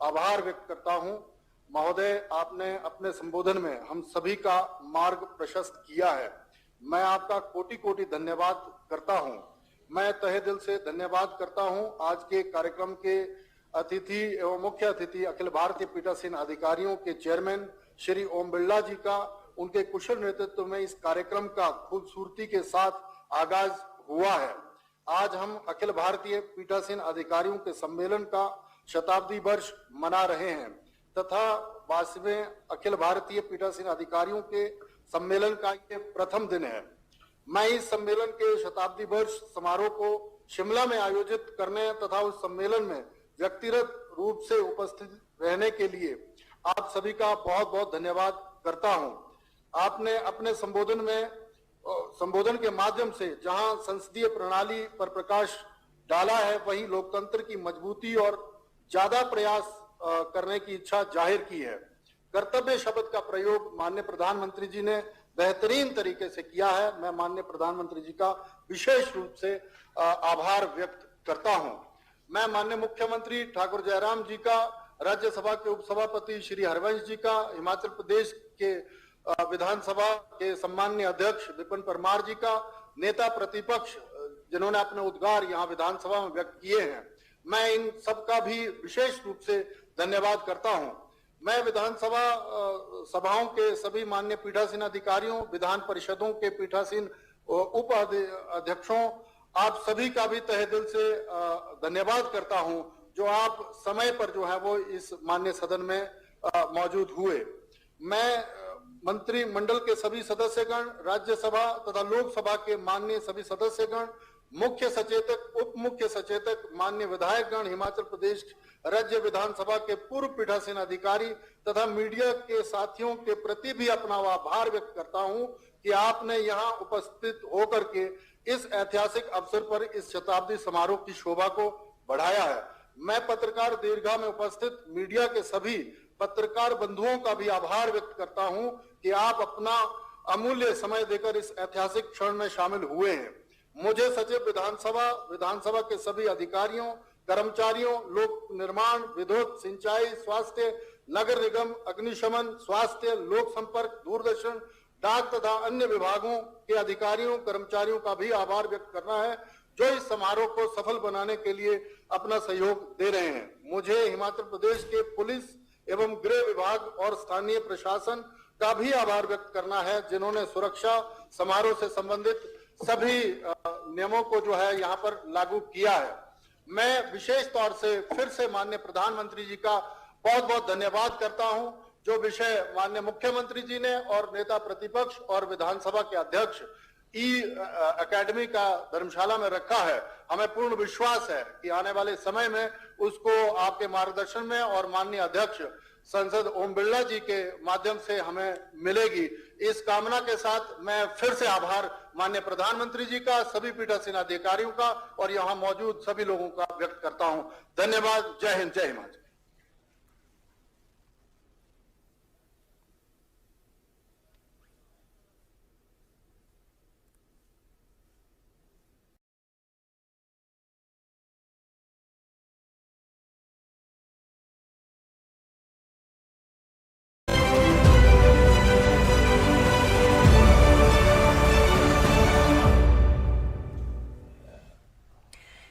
आभार व्यक्त करता हूं। महोदय, आपने अपने संबोधन में हम सभी का मार्ग प्रशस्त किया है। मैं आपका कोटि कोटि धन्यवाद करता हूं। मैं तहे दिल से धन्यवाद करता हूं आज के कार्यक्रम के अतिथि एवं मुख्य अतिथि अखिल भारतीय पीठासीन अधिकारियों के चेयरमैन श्री ओम बिरला जी का। उनके कुशल नेतृत्व में इस कार्यक्रम का खूबसूरती के साथ आगाज हुआ है। आज हम अखिल भारतीय पीठासीन अधिकारियों के सम्मेलन का शताब्दी वर्ष मना रहे हैं तथा 22वें अखिल भारतीय पीठासीन अधिकारियों के सम्मेलन का ये प्रथम दिन है। मैं इस सम्मेलन के शताब्दी वर्ष समारोह को शिमला में आयोजित करने तथा उस सम्मेलन में व्यक्तिगत रूप से उपस्थित रहने के लिए आप सभी का बहुत बहुत धन्यवाद करता हूं। आपने अपने संबोधन के माध्यम से जहां संसदीय प्रणाली पर प्रकाश डाला है, वहीं लोकतंत्र की मजबूती और ज्यादा प्रयास करने की इच्छा जाहिर की है। कर्तव्य शब्द का प्रयोग माननीय प्रधानमंत्री जी ने बेहतरीन तरीके से किया है। मैं माननीय प्रधानमंत्री जी का विशेष रूप से आभार व्यक्त करता हूं। मैं माननीय मुख्यमंत्री ठाकुर जयराम जी का, राज्यसभा के उपसभापति श्री हरवंश जी का, हिमाचल प्रदेश के विधानसभा के सम्माननीय अध्यक्ष विपिन परमार जी का, नेता प्रतिपक्ष जिन्होंने अपने उद्गार यहाँ विधानसभा में व्यक्त किए हैं, मैं इन सबका भी विशेष रूप से धन्यवाद करता हूं। मैं विधानसभा सभाओं के सभी माननीय पीठासीन अधिकारियों, विधान परिषदों के पीठासीन उप अध्यक्षों, आप सभी का भी तहे दिल से धन्यवाद करता हूं, जो आप समय पर जो है वो इस माननीय सदन में मौजूद हुए। मैं मंत्रिमंडल के सभी सदस्यगण, राज्यसभा तथा लोकसभा के माननीय सभी सदस्यगण, मुख्य सचेतक, उप मुख्य सचेतक, माननीय विधायकगण, हिमाचल प्रदेश राज्य विधानसभा के पूर्व पीठासीन अधिकारी तथा मीडिया के साथियों के प्रति भी अपना आभार व्यक्त करता हूं कि आपने यहां उपस्थित होकर के इस ऐतिहासिक अवसर पर इस शताब्दी समारोह की शोभा को बढ़ाया है। मैं पत्रकार दीर्घा में उपस्थित मीडिया के सभी पत्रकार बंधुओं का भी आभार व्यक्त करता हूं कि आप अपना अमूल्य समय देकर इस ऐतिहासिक क्षण में शामिल हुए हैं। मुझे सचिव विधानसभा के सभी अधिकारियों, कर्मचारियों, लोक निर्माण, विद्युत, सिंचाई, स्वास्थ्य, नगर निगम, अग्निशमन, स्वास्थ्य, लोक संपर्क, दूरदर्शन, डाक तथा अन्य विभागों के अधिकारियों, कर्मचारियों का भी आभार व्यक्त करना है, जो इस समारोह को सफल बनाने के लिए अपना सहयोग दे रहे हैं। मुझे हिमाचल प्रदेश के पुलिस एवं गृह विभाग और स्थानीय प्रशासन का भी आभार व्यक्त करना है, जिन्होंने सुरक्षा समारोह से संबंधित सभी नियमों को जो है यहाँ पर लागू किया है। मैं विशेष तौर से फिर से माननीय प्रधानमंत्री जी का बहुत बहुत धन्यवाद करता हूं, जो विषय माननीय मुख्यमंत्री जी ने और नेता प्रतिपक्ष और विधानसभा के अध्यक्ष एकेडमी का धर्मशाला में रखा है। हमें पूर्ण विश्वास है कि आने वाले समय में उसको आपके मार्गदर्शन में और माननीय अध्यक्ष संसद ओम बिरला जी के माध्यम से हमें मिलेगी। इस कामना के साथ मैं फिर से आभार माननीय प्रधानमंत्री जी का, सभी पीठासीन अधिकारियों का और यहाँ मौजूद सभी लोगों का व्यक्त करता हूं। धन्यवाद। जय हिंद, जय हिमाचल।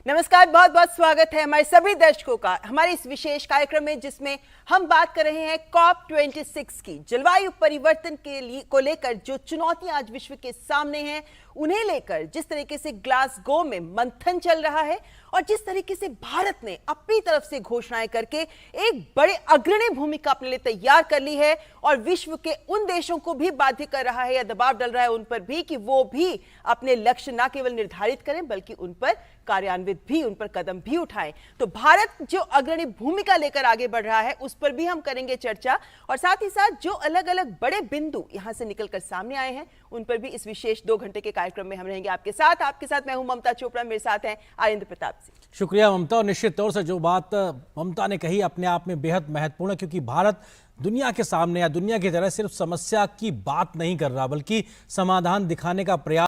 नमस्कार, बहुत बहुत स्वागत है हमारे सभी दर्शकों का हमारे इस विशेष कार्यक्रम में, जिसमें हम बात कर रहे हैं COP26 की। जलवायु परिवर्तन को लेकर जो चुनौतियां आज विश्व के सामने हैं, उन्हें लेकर जिस तरीके से ग्लासगो में मंथन चल रहा है और जिस तरीके से भारत ने अपनी तरफ से घोषणाएं करके एक बड़े अग्रणी भूमिका अपने लिए तैयार कर ली है और विश्व के उन देशों को भी बाध्य कर रहा है या दबाव डाल रहा है उन पर भी कि वो भी अपने लक्ष्य न केवल निर्धारित करें बल्कि उन पर कार्यान्वित भी, उन पर कदम भी उठाएं। तो भारत जो अग्रणी भूमिका लेकर आगे बढ़ रहा है उस पर भी हम करेंगे चर्चा और साथ ही साथ जो अलग अलग बड़े बिंदु यहां से निकलकर सामने आए हैं उन पर भी इस विशेष 2 घंटे के कार्यक्रम में हम रहेंगे आपके साथ मैं हूं ममता चोपड़ा, मेरे साथ हैं आरिंद्र प्रताप सिंह। शुक्रिया ममता। और निश्चित तौर से जो बात ममता ने कही अपने आप में बेहद महत्वपूर्ण है, क्योंकि भारत दुनिया के सामने या दुनिया की तरह सिर्फ समस्या की बात नहीं कर रहा बल्कि समाधान दिखाने का प्रयास